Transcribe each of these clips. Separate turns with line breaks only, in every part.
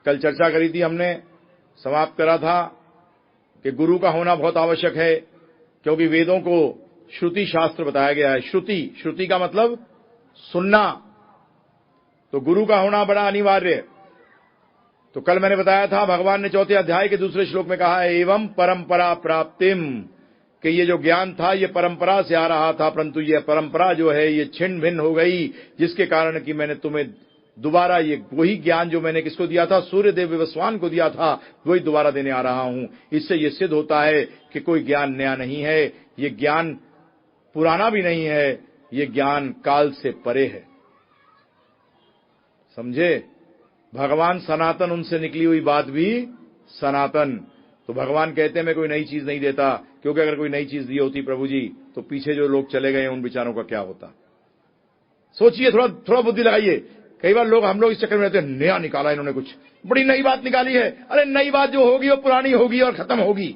कल चर्चा करी थी हमने, समाप्त करा था कि गुरु का होना बहुत आवश्यक है, क्योंकि वेदों को श्रुति शास्त्र बताया गया है। श्रुति का मतलब सुनना, तो गुरु का होना बड़ा अनिवार्य है। तो कल मैंने बताया था, भगवान ने 4 अध्याय के दूसरे श्लोक में कहा है, एवं परंपरा प्राप्तिम, कि ये जो ज्ञान था ये परंपरा से आ रहा था, परंतु ये परंपरा जो है ये छिन्न भिन्न हो गई, जिसके कारण कि मैंने तुम्हें दोबारा ये वही ज्ञान जो मैंने किसको दिया था, सूर्यदेव विवस्वान को दिया था, वही दोबारा देने आ रहा हूं। इससे ये सिद्ध होता है कि कोई ज्ञान नया नहीं है, ये ज्ञान पुराना भी नहीं है, ये ज्ञान काल से परे है। समझे? भगवान सनातन, उनसे निकली हुई बात भी सनातन। तो भगवान कहते हैं मैं कोई नई चीज नहीं देता, क्योंकि अगर कोई नई चीज दी होती प्रभु जी, तो पीछे जो लोग चले गए उन विचारों का क्या होता। सोचिए, थोड़ा बुद्धि लगाइए। कई बार हम लोग इस चक्कर में रहते हैं, नया निकाला इन्होंने, कुछ बड़ी नई बात निकाली है। अरे नई बात जो होगी वो पुरानी होगी और खत्म होगी।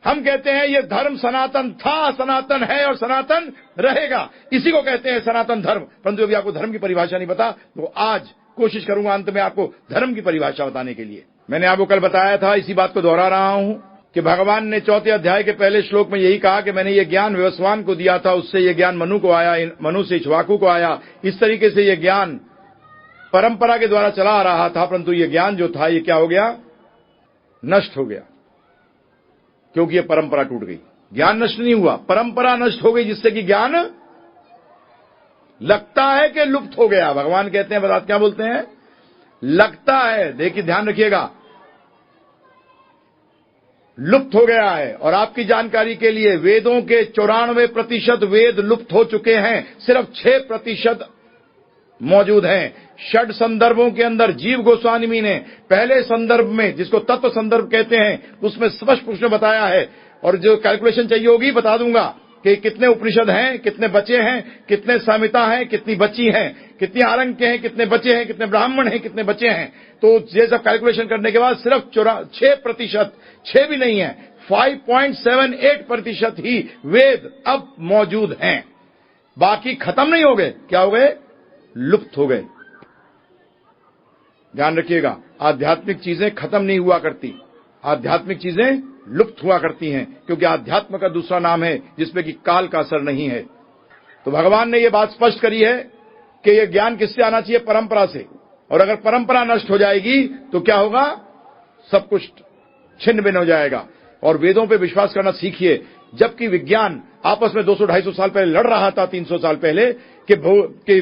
हम कहते हैं ये धर्म सनातन था, सनातन है और सनातन रहेगा, इसी को कहते हैं सनातन धर्म। परंतु अभी आपको धर्म की परिभाषा नहीं पता, तो आज कोशिश करूंगा अंत में आपको धर्म की परिभाषा बताने के लिए। मैंने आपको कल बताया था, इसी बात को दोहरा रहा हूं, कि भगवान ने 4 अध्याय के पहले श्लोक में यही कहा कि मैंने ये ज्ञान विवस्वान को दिया था, उससे ये ज्ञान मनु को आया, मनु से इक्ष्वाकु को आया। इस तरीके से ये ज्ञान परंपरा के द्वारा चला आ रहा था, परंतु ये ज्ञान जो था ये क्या हो गया, नष्ट हो गया, क्योंकि ये परंपरा टूट गई। ज्ञान नष्ट नहीं हुआ, परंपरा नष्ट हो गई, जिससे कि ज्ञान लगता है कि लुप्त हो गया। भगवान कहते हैं, बताते क्या बोलते हैं, लगता है, देखिए ध्यान रखिएगा, लुप्त हो गया है। और आपकी जानकारी के लिए, वेदों के 94% वेद लुप्त हो चुके हैं, सिर्फ 6% मौजूद हैं। 6 संदर्भों के अंदर जीव गोस्वामी ने पहले संदर्भ में, जिसको तत्व संदर्भ कहते हैं, उसमें स्पष्ट पुरुष ने बताया है। और जो कैलकुलेशन चाहिए होगी बता दूंगा कि कितने उपनिषद हैं, कितने बचे हैं, कितने संहिता हैं, कितनी बची हैं, कितनी आरंक्य हैं, कितने बचे हैं, कितने ब्राह्मण हैं, कितने बचे हैं। तो ये सब कैलकुलेशन करने के बाद सिर्फ 6%, 6 भी नहीं है, 5.78% ही वेद अब मौजूद हैं। बाकी खत्म नहीं हो गए। क्या हो गए? लुप्त हो गए। ध्यान रखिएगा, आध्यात्मिक चीजें खत्म नहीं हुआ करती, आध्यात्मिक चीजें लुप्त हुआ करती हैं, क्योंकि आध्यात्म का दूसरा नाम है जिसमें कि काल का असर नहीं है। तो भगवान ने यह बात स्पष्ट करी है कि यह ज्ञान किससे आना चाहिए, परंपरा से। और अगर परंपरा नष्ट हो जाएगी तो क्या होगा, सब कुछ छिन्न भिन्न हो जाएगा। और वेदों पे विश्वास करना सीखिए। जबकि विज्ञान आपस में 200-250 साल पहले लड़ रहा था, 300 साल पहले, कि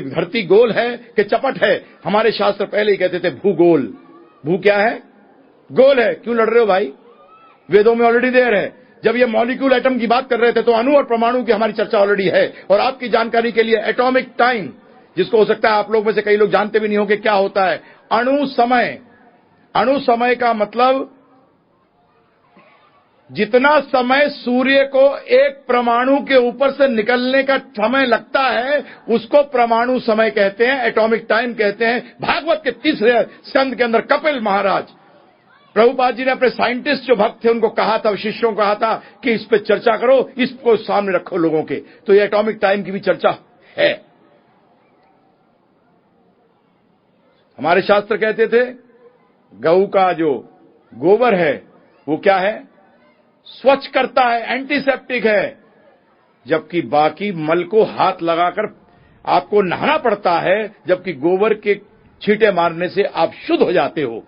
धरती गोल है कि चपट है, हमारे शास्त्र पहले ही कहते थे भूगोल। भू क्या है? गोल है। क्यों लड़ रहे हो भाई? वेदों में ऑलरेडी देर है। जब ये मॉलिक्यूल एटम की बात कर रहे थे तो अणु और परमाणु की हमारी चर्चा ऑलरेडी है। और आपकी जानकारी के लिए एटॉमिक टाइम, जिसको हो सकता है आप लोग में से कई लोग जानते भी नहीं होंगे क्या होता है, अणु समय। अणु समय का मतलब जितना समय सूर्य को एक परमाणु के ऊपर से निकलने का समय लगता है, उसको परमाणु समय कहते हैं, एटॉमिक टाइम कहते हैं। भागवत के 3 स्कंद के अंदर कपिल महाराज, प्रभुपाद जी ने अपने साइंटिस्ट जो भक्त थे उनको कहा था, शिष्यों को कहा था कि इस पे चर्चा करो, इसको सामने रखो लोगों के। तो ये एटॉमिक टाइम की भी चर्चा है। हमारे शास्त्र कहते थे गऊ का जो गोबर है वो क्या है, स्वच्छ करता है, एंटीसेप्टिक है। जबकि बाकी मल को हाथ लगाकर आपको नहाना पड़ता है, जबकि गोबर के छींटे मारने से आप शुद्ध हो जाते हो।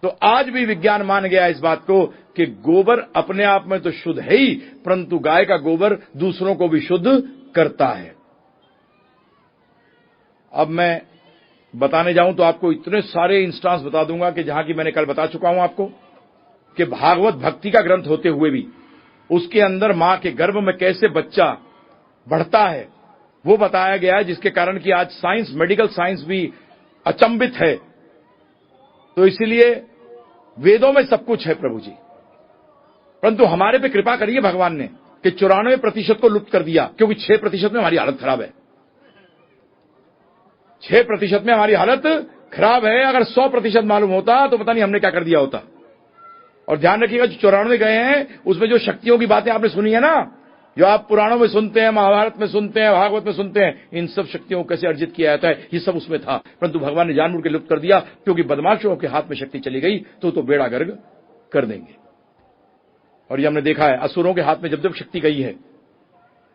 तो आज भी विज्ञान मान गया इस बात को कि गोबर अपने आप में तो शुद्ध है ही, परंतु गाय का गोबर दूसरों को भी शुद्ध करता है। अब मैं बताने जाऊं तो आपको इतने सारे इंस्टांस बता दूंगा कि जहां की मैंने कल बता चुका हूं आपको, कि भागवत भक्ति का ग्रंथ होते हुए भी उसके अंदर मां के गर्भ में कैसे बच्चा बढ़ता है वो बताया गया है, जिसके कारण कि आज साइंस, मेडिकल साइंस भी अचंभित है। तो इसीलिए वेदों में सब कुछ है प्रभु जी, परंतु हमारे पे कृपा करिए भगवान ने कि 94% को लुप्त कर दिया, क्योंकि 6% में हमारी हालत खराब है। 6% में हमारी हालत खराब है। अगर 100% मालूम होता तो पता नहीं हमने क्या कर दिया होता। और ध्यान रखिएगा, जो 94 गए हैं उसमें जो शक्तियों की बातें आपने सुनी है ना, जो आप पुराणों में सुनते हैं, महाभारत में सुनते हैं, भागवत में सुनते हैं, इन सब शक्तियों को कैसे अर्जित किया जाता है, ये सब उसमें था। परंतु भगवान ने जानबूझ के लुप्त कर दिया, क्योंकि बदमाशों के हाथ में शक्ति चली गई तो बेड़ा गर्क कर देंगे। और ये हमने देखा है, असुरों के हाथ में जब जब शक्ति गई है,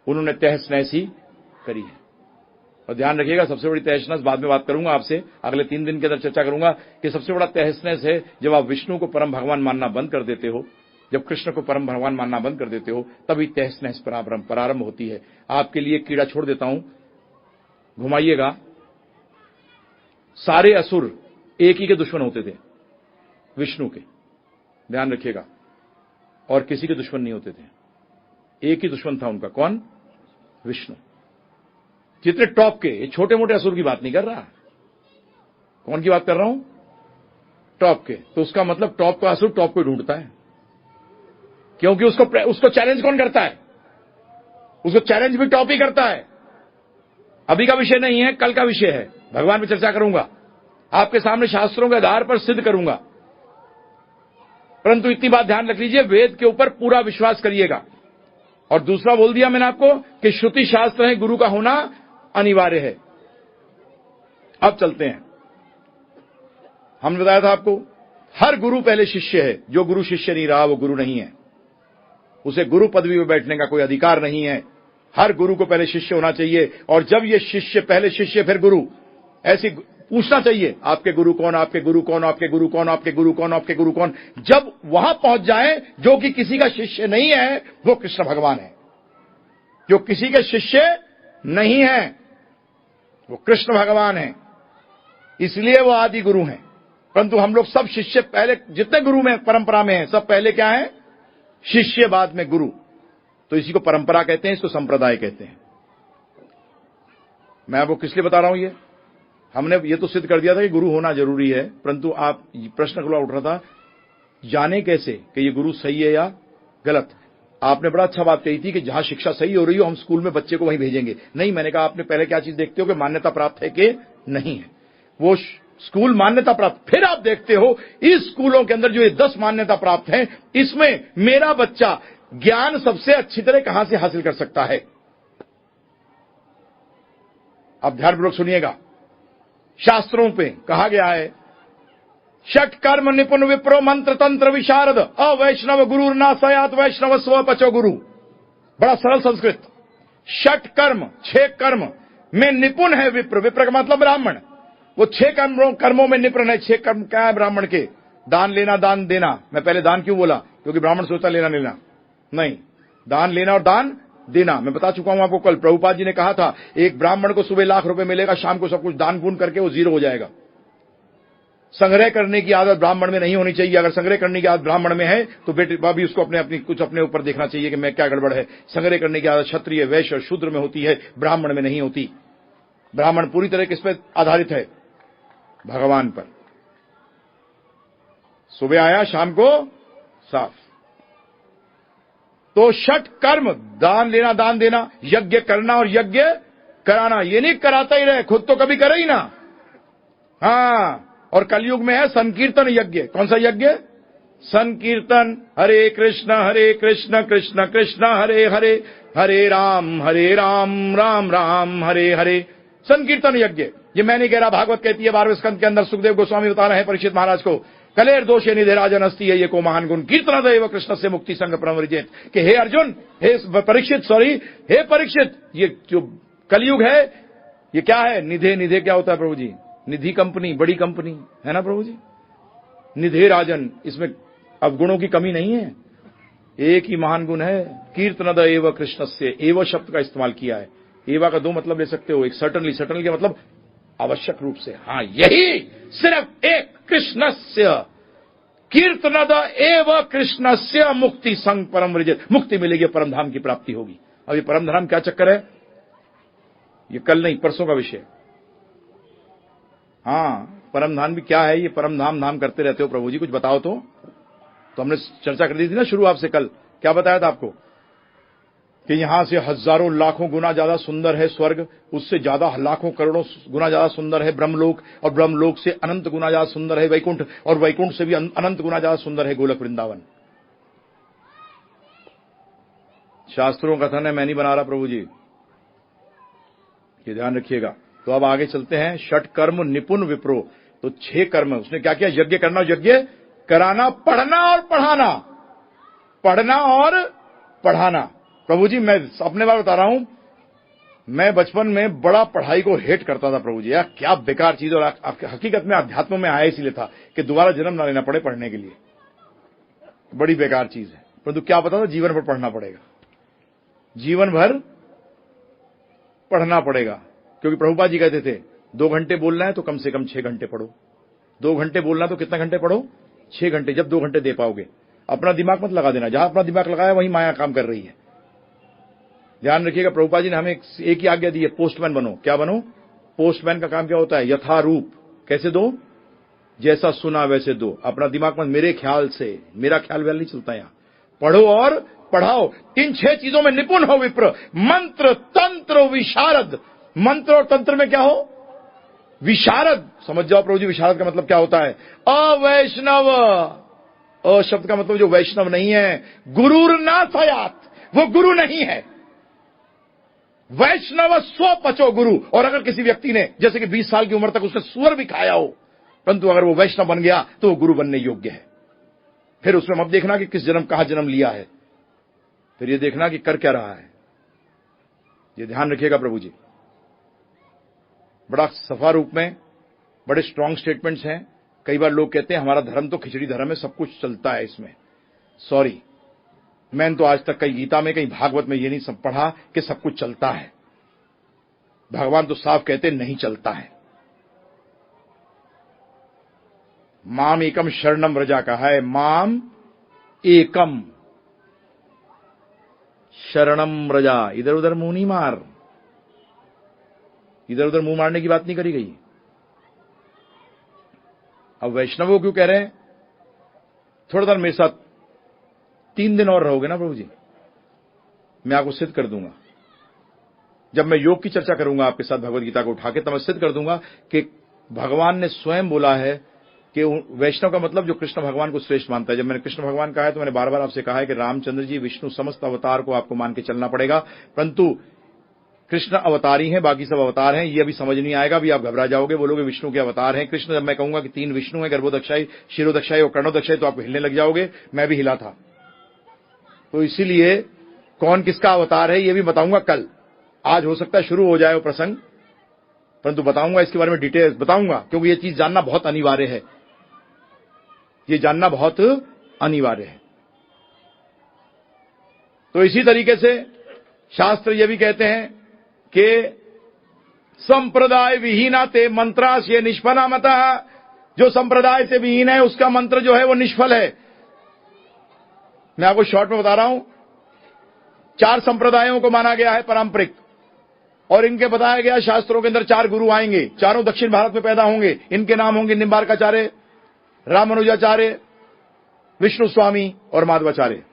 उन्होंने तहस नहस ही करी है। और ध्यान रखिएगा, सबसे बड़ी तहस नहस, बाद में बात करूंगा आपसे, अगले 3 दिन के अंदर चर्चा करूंगा कि सबसे बड़ा तहस नहस है जब आप विष्णु को परम भगवान मानना बंद कर देते हो, जब कृष्ण को परम भगवान मानना बंद कर देते हो, तभी तहस नहस प्रारंभ होती है। आपके लिए कीड़ा छोड़ देता हूं, घुमाइएगा। सारे असुर एक ही के दुश्मन होते थे, विष्णु के, ध्यान रखिएगा, और किसी के दुश्मन नहीं होते थे। एक ही दुश्मन था उनका, कौन? विष्णु। जितने टॉप के, ये छोटे मोटे असुर की बात नहीं कर रहा। कौन की बात कर रहा हूं? टॉप के। तो उसका मतलब टॉप का असुर टॉप को ढूंढता है, क्योंकि उसको चैलेंज कौन करता है? उसको चैलेंज भी टॉप ही करता है। अभी का विषय नहीं है, कल का विषय है, भगवान पे चर्चा करूंगा, आपके सामने शास्त्रों के आधार पर सिद्ध करूंगा। परंतु इतनी बात ध्यान रख लीजिए, वेद के ऊपर पूरा विश्वास करिएगा। और दूसरा बोल दिया मैंने आपको कि श्रुति शास्त्र है, गुरु का होना अनिवार्य है। अब चलते हैं, हमने बताया था आपको, हर गुरु पहले शिष्य है। जो गुरु शिष्य नहीं रहा वो गुरु नहीं है, उसे गुरु पदवी में बैठने का कोई अधिकार नहीं है। हर गुरु को पहले शिष्य होना चाहिए, और जब ये शिष्य, पहले शिष्य फिर गुरु, ऐसी पूछना चाहिए, आपके गुरु कौन, आपके गुरु कौन, आपके गुरु कौन, आपके गुरु कौन, आपके गुरु कौन। जब वहां पहुंच जाए, जो कि किसी का शिष्य नहीं है, वो कृष्ण भगवान है। जो किसी के शिष्य नहीं है, वो कृष्ण भगवान है, इसलिए वो आदि गुरु हैं। परंतु हम लोग सब शिष्य, पहले जितने गुरु में परंपरा में हैं, सब पहले क्या है? शिष्य, बाद में गुरु। तो इसी को परंपरा कहते हैं, इसको संप्रदाय कहते हैं। मैं आपको किस लिए बता रहा हूं? ये हमने ये तो सिद्ध कर दिया था कि गुरु होना जरूरी है, परंतु आप प्रश्न खुला उठ रहा था, जाने कैसे कि ये गुरु सही है या गलत। आपने बड़ा अच्छा बात कही थी कि जहां शिक्षा सही हो रही हो, हम स्कूल में बच्चे को वहीं भेजेंगे। नहीं, मैंने कहा आपने पहले क्या चीज देखते हो कि मान्यता प्राप्त है कि नहीं है। वो स्कूल मान्यता प्राप्त, फिर आप देखते हो इस स्कूलों के अंदर जो ये 10 मान्यता प्राप्त हैं, इसमें मेरा बच्चा ज्ञान सबसे अच्छी तरह कहां से हासिल कर सकता है। अब ध्यानपूर्वक सुनिएगा, शास्त्रों पे कहा गया है, षट कर्म निपुण विप्रो मंत्र तंत्र विशारद अवैष्णव गुरु ना सयात वैष्णव स्व पचो गुरु। बड़ा सरल संस्कृत। षट कर्म, 6 कर्म में निपुण है विप्र। विप्र का मतलब ब्राह्मण। वो 6 कर्मों में निपुण है। 6 कर्म क्या है ब्राह्मण के? दान लेना, दान देना। मैं पहले दान क्यों बोला? क्योंकि ब्राह्मण सोचता लेना लेना नहीं, दान लेना और दान देना। मैं बता चुका हूं आपको कल, प्रभुपाद जी ने कहा था, एक ब्राह्मण को सुबह लाख रुपए मिलेगा, शाम को सब कुछ दान पुण्य करके वो 0 हो जाएगा। संग्रह करने की आदत ब्राह्मण में नहीं होनी चाहिए। अगर संग्रह करने की आदत ब्राह्मण में है तो बेटे भाभी उसको अपने ऊपर देखना चाहिए कि मैं क्या गड़बड़ है। संग्रह करने की आदत क्षत्रिय, वैश्य और शूद्र में होती है, ब्राह्मण में नहीं होती। ब्राह्मण पूरी तरह किस पर आधारित है? भगवान पर। सुबह आया, शाम को साफ। तो षट कर्म, दान लेना, दान देना, यज्ञ करना और यज्ञ कराना। ये नहीं कराता ही रहे, खुद तो कभी करे ही ना। हाँ, और कलयुग में है संकीर्तन यज्ञ। कौन सा यज्ञ? संकीर्तन। हरे कृष्ण कृष्ण कृष्ण हरे हरे, हरे राम राम राम हरे हरे। संकीर्तन यज्ञ। ये मैं नहीं कह रहा, भागवत कहती है 12वें स्कंद के अंदर सुखदेव गोस्वामी बता रहे हैं परीक्षित महाराज को, कलेर दोषे निधे राजन अस्ति है ये को महान गुण कीर्तन दैव कृष्ण से मुक्ति संग प्रमरिजेत। कि हे अर्जुन, हे परीक्षित, हे परीक्षित, ये जो कलयुग है ये क्या है? निधे। निधे क्या होता है प्रभु जी? निधि कंपनी, बड़ी कंपनी है ना प्रभु जी। निधे राजन, इसमें अब गुणों की कमी नहीं है, एक ही महान गुण है, कीर्तन एव कृष्ण से। एव शब्द का इस्तेमाल किया है। एवा का 2 मतलब ले सकते हो। एक सर्टनली, सर्टनली का मतलब आवश्यक रूप से। हाँ, यही सिर्फ एक कृष्णस्य, कीर्तनद एव कृष्णस्य मुक्ति संग परम विजित। मुक्ति मिलेगी, परम धाम की प्राप्ति होगी। अब ये परम धाम क्या चक्कर है? ये कल नहीं, परसों का विषय। हाँ, परम धाम भी क्या है? ये परम धाम करते रहते हो प्रभु जी, कुछ बताओ तो हमने चर्चा कर दी थी ना शुरू आपसे कल। क्या बताया था आपको? कि यहां से हजारों लाखों गुना ज्यादा सुंदर है स्वर्ग, उससे ज्यादा लाखों करोड़ों गुना ज्यादा सुंदर है ब्रह्मलोक, और ब्रह्मलोक से अनंत गुना ज्यादा सुंदर है वैकुंठ, और वैकुंठ से भी अनंत गुना ज्यादा सुंदर है गोलक वृंदावन। शास्त्रों का कथन है, मैं नहीं बना रहा प्रभु जी, ये ध्यान रखिएगा। तो अब आगे चलते हैं। षट कर्म निपुण विप्रो, तो 6 कर्म उसने क्या किया? यज्ञ करना, यज्ञ कराना, पढ़ना और पढ़ाना, पढ़ना और पढ़ाना। प्रभु जी मैं अपने बारे बता रहा हूं, मैं बचपन में बड़ा पढ़ाई को हेट करता था प्रभु जी, यार क्या बेकार चीज। और हकीकत में अध्यात्म में आया इसलिए था कि दोबारा जन्म ना लेना पड़े पढ़ने के लिए, बड़ी बेकार चीज है। परंतु क्या पता था, जीवन भर पढ़ना पड़ेगा, जीवन भर पढ़ना पड़ेगा। क्योंकि प्रभुपाद जी कहते थे 2 घंटे बोलना है तो कम से कम 6 घंटे पढ़ो, 2 घंटे बोलना तो कितना घंटे पढ़ो? 6 घंटे। जब 2 घंटे दे पाओगे, अपना दिमाग मत लगा देना, जहां अपना दिमाग लगाया वहीं माया काम कर रही है। ध्यान रखिएगा, प्रभुपाद जी ने हमें एक ही आज्ञा दी है, पोस्टमैन बनो। क्या बनो? पोस्टमैन का काम क्या होता है? यथारूप। कैसे दो? जैसा सुना वैसे दो। अपना दिमाग मत, मेरे ख्याल से, मेरा ख्याल वैल नहीं चलता। यहां पढ़ो और पढ़ाओ। इन 6 चीजों में निपुण हो विप्र। मंत्र, तंत्र, विशारद। मंत्र और तंत्र में क्या हो? विशारद। समझ जाओ प्रभु जी, विशारद का मतलब क्या होता है? अवैष्णव। अ शब्द का मतलब जो वैष्णव नहीं है, गुरुर ना सयात, वो गुरु नहीं है। वैष्णव स्व पचो गुरु। और अगर किसी व्यक्ति ने जैसे कि 20 साल की उम्र तक उसने सुअर भी खाया हो, परंतु अगर वो वैष्णव बन गया तो वो गुरु बनने योग्य है। फिर उसमें मत देखना कि किस जन्म कहां जन्म लिया है, फिर ये देखना कि कर क्या रहा है। ये ध्यान रखिएगा प्रभु जी। बड़ा सफा रूप में बड़े स्ट्रांग स्टेटमेंट्स हैं। कई बार लोग कहते हैं हमारा धर्म तो खिचड़ी धर्म है, सब कुछ चलता है इसमें। सॉरी, मैंने तो आज तक कहीं गीता में, कहीं भागवत में ये नहीं सब पढ़ा कि सब कुछ चलता है। भगवान तो साफ कहते नहीं चलता है। माम एकम शरणम व्रजा कहा है, माम एकम शरणम व्रजा। इधर उधर मुंह नहीं मार, इधर उधर मुंह मारने की बात नहीं करी गई। अब वैष्णवों क्यों कह रहे हैं? थोड़ा देर मेरे साथ 3 दिन और रहोगे ना प्रभु जी, मैं आपको सिद्ध कर दूंगा। जब मैं योग की चर्चा करूंगा आपके साथ भगवत गीता को उठा के, तब मैं सिद्ध कर दूंगा कि भगवान ने स्वयं बोला है कि वैष्णव का मतलब जो कृष्ण भगवान को श्रेष्ठ मानता है। जब मैंने कृष्ण भगवान कहा है तो मैंने बार बार आपसे कहा है कि रामचंद्र जी, विष्णु, समस्त अवतार को आपको मान के चलना पड़ेगा। परंतु कृष्ण अवतारी हैं, बाकी सब अवतार हैं, ये अभी समझ नहीं आएगा, अभी आप घबरा जाओगे, बोलोगे विष्णु के अवतार हैं कृष्ण। जब मैं कहूंगा कि 3 विष्णु हैं, गर्भोदक्षाई, शिरोदक्षाई और कर्णोदक्षाई, तो आप हिलने लग जाओगे। मैं भी हिला था। तो इसीलिए कौन किसका अवतार है ये भी बताऊंगा कल। आज हो सकता है शुरू हो जाए वो प्रसंग, परंतु बताऊंगा इसके बारे में डिटेल्स बताऊंगा, क्योंकि ये चीज जानना बहुत अनिवार्य है। ये जानना बहुत अनिवार्य है। तो इसी तरीके से शास्त्र ये भी कहते हैं कि संप्रदाय विहीना ते मंत्रास ये निष्फला मता। जो संप्रदाय से विहीन है उसका मंत्र जो है वो निष्फल है। मैं आपको शॉर्ट में बता रहा हूं। 4 संप्रदायों को माना गया है पारंपरिक, और इनके बताया गया शास्त्रों के अंदर 4 गुरु आएंगे, चारों दक्षिण भारत में पैदा होंगे। इनके नाम होंगे निम्बार्काचार्य, रामानुजाचार्य, विष्णु स्वामी और माधवाचार्य।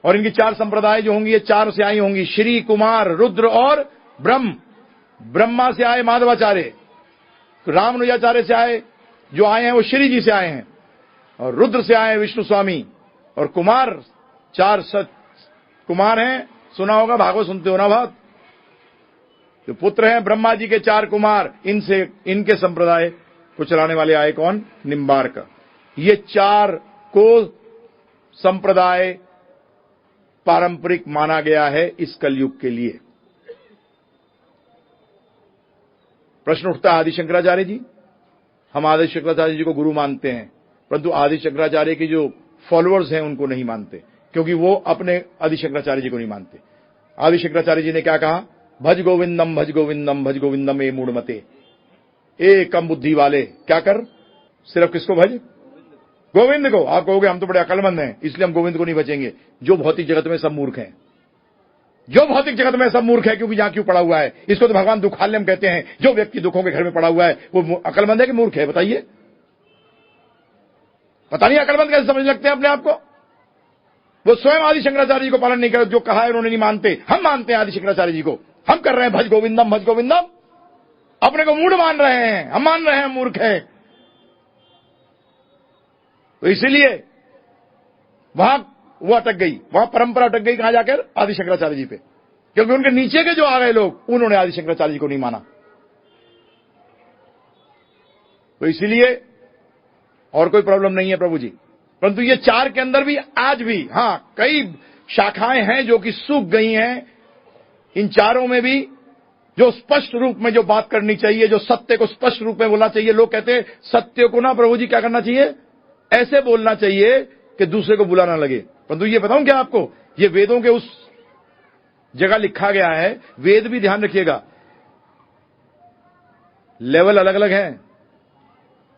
और इनकी 4 संप्रदाय जो होंगी, ये 4 से आई होंगी, श्री, कुमार, रुद्र और ब्रह्म। ब्रह्मा से आए माधवाचार्य, रामानुजाचार्य से आए जो आए हैं वो श्री जी से आए हैं, और रुद्र से आए विष्णु स्वामी, और कुमार 4 कुमार हैं। सुना होगा, भागवत सुनते हो ना बहुत। जो पुत्र हैं ब्रह्मा जी के 4 कुमार, इनसे इनके संप्रदाय को चलाने वाले आए कौन? निम्बार्क। ये 4 को संप्रदाय पारंपरिक माना गया है इस कलयुग के लिए। प्रश्न उठता है, आदि शंकराचार्य जी, हम आदि शंकराचार्य जी को गुरु मानते हैं, परंतु आदि शंकराचार्य के जो फॉलोअर्स हैं उनको नहीं मानते, क्योंकि वो अपने आदि शंकराचार्य जी को नहीं मानते। आदि शंकराचार्य जी ने क्या कहा? भज गोविंदम भज गोविंदम भज गोविंदम ए मूढ़मते। ए कम बुद्धि वाले, क्या कर? सिर्फ किसको भज? गोविंद को। आप कहोगे हम तो बड़े अकलमंद हैं इसलिए हम गोविंद को नहीं बचेंगे। जो भौतिक जगत में सब मूर्ख हैं, जो भौतिक जगत में सब मूर्ख है, क्योंकि जहां क्यों पड़ा हुआ है। इसको तो भगवान दुखालयम कहते हैं। जो व्यक्ति दुखों के घर में पड़ा हुआ है वो अकलमंद है कि मूर्ख है? बताइए। पता नहीं अकलमंद कैसे समझ लगते हैं अपने आप को। वो स्वयं आदि शंकराचार्य जी को पालन नहीं करते, जो कहा है उन्होंने नहीं मानते। हम मानते हैं आदि शंकराचार्य जी को, हम कर रहे हैं भज गोविंदम भज गोविंदम। अपने को मूढ़ मान रहे हैं, हम मान रहे हैं मूर्ख है। तो इसलिए वहां वो अटक गई, वहां परंपरा अटक गई, कहां जाकर? आदि शंकराचार्य जी पे, क्योंकि उनके नीचे के जो आ गए लोग, उन्होंने आदि शंकराचार्य जी को नहीं माना। तो इसीलिए और कोई प्रॉब्लम नहीं है प्रभु जी, परंतु ये चार के अंदर भी आज भी कई शाखाएं हैं जो कि सूख गई हैं। इन चारों में भी जो स्पष्ट रूप में जो बात करनी चाहिए, जो सत्य को स्पष्ट रूप में बोलना चाहिए, लोग कहते हैं सत्य को ना प्रभु जी क्या करना चाहिए? ऐसे बोलना चाहिए कि दूसरे को बुरा ना लगे। परंतु ये बताऊं क्या आपको, ये वेदों के उस जगह लिखा गया है, वेद भी ध्यान रखिएगा लेवल अलग अलग है,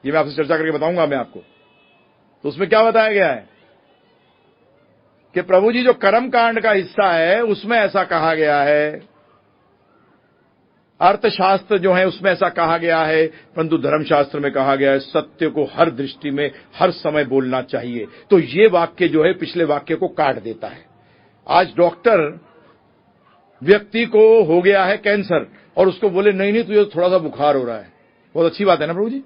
ये मैं आपसे चर्चा करके बताऊंगा मैं आपको। तो उसमें क्या बताया गया है कि प्रभु जी जो कर्म कांड का हिस्सा है उसमें ऐसा कहा गया है, अर्थशास्त्र जो है उसमें ऐसा कहा गया है, परंतु धर्मशास्त्र में कहा गया है सत्य को हर दृष्टि में हर समय बोलना चाहिए। तो ये वाक्य जो है पिछले वाक्य को काट देता है। आज डॉक्टर व्यक्ति को हो गया है कैंसर और उसको बोले नहीं नहीं तुझे थोड़ा सा बुखार हो रहा है, बहुत अच्छी बात है ना प्रभु जी,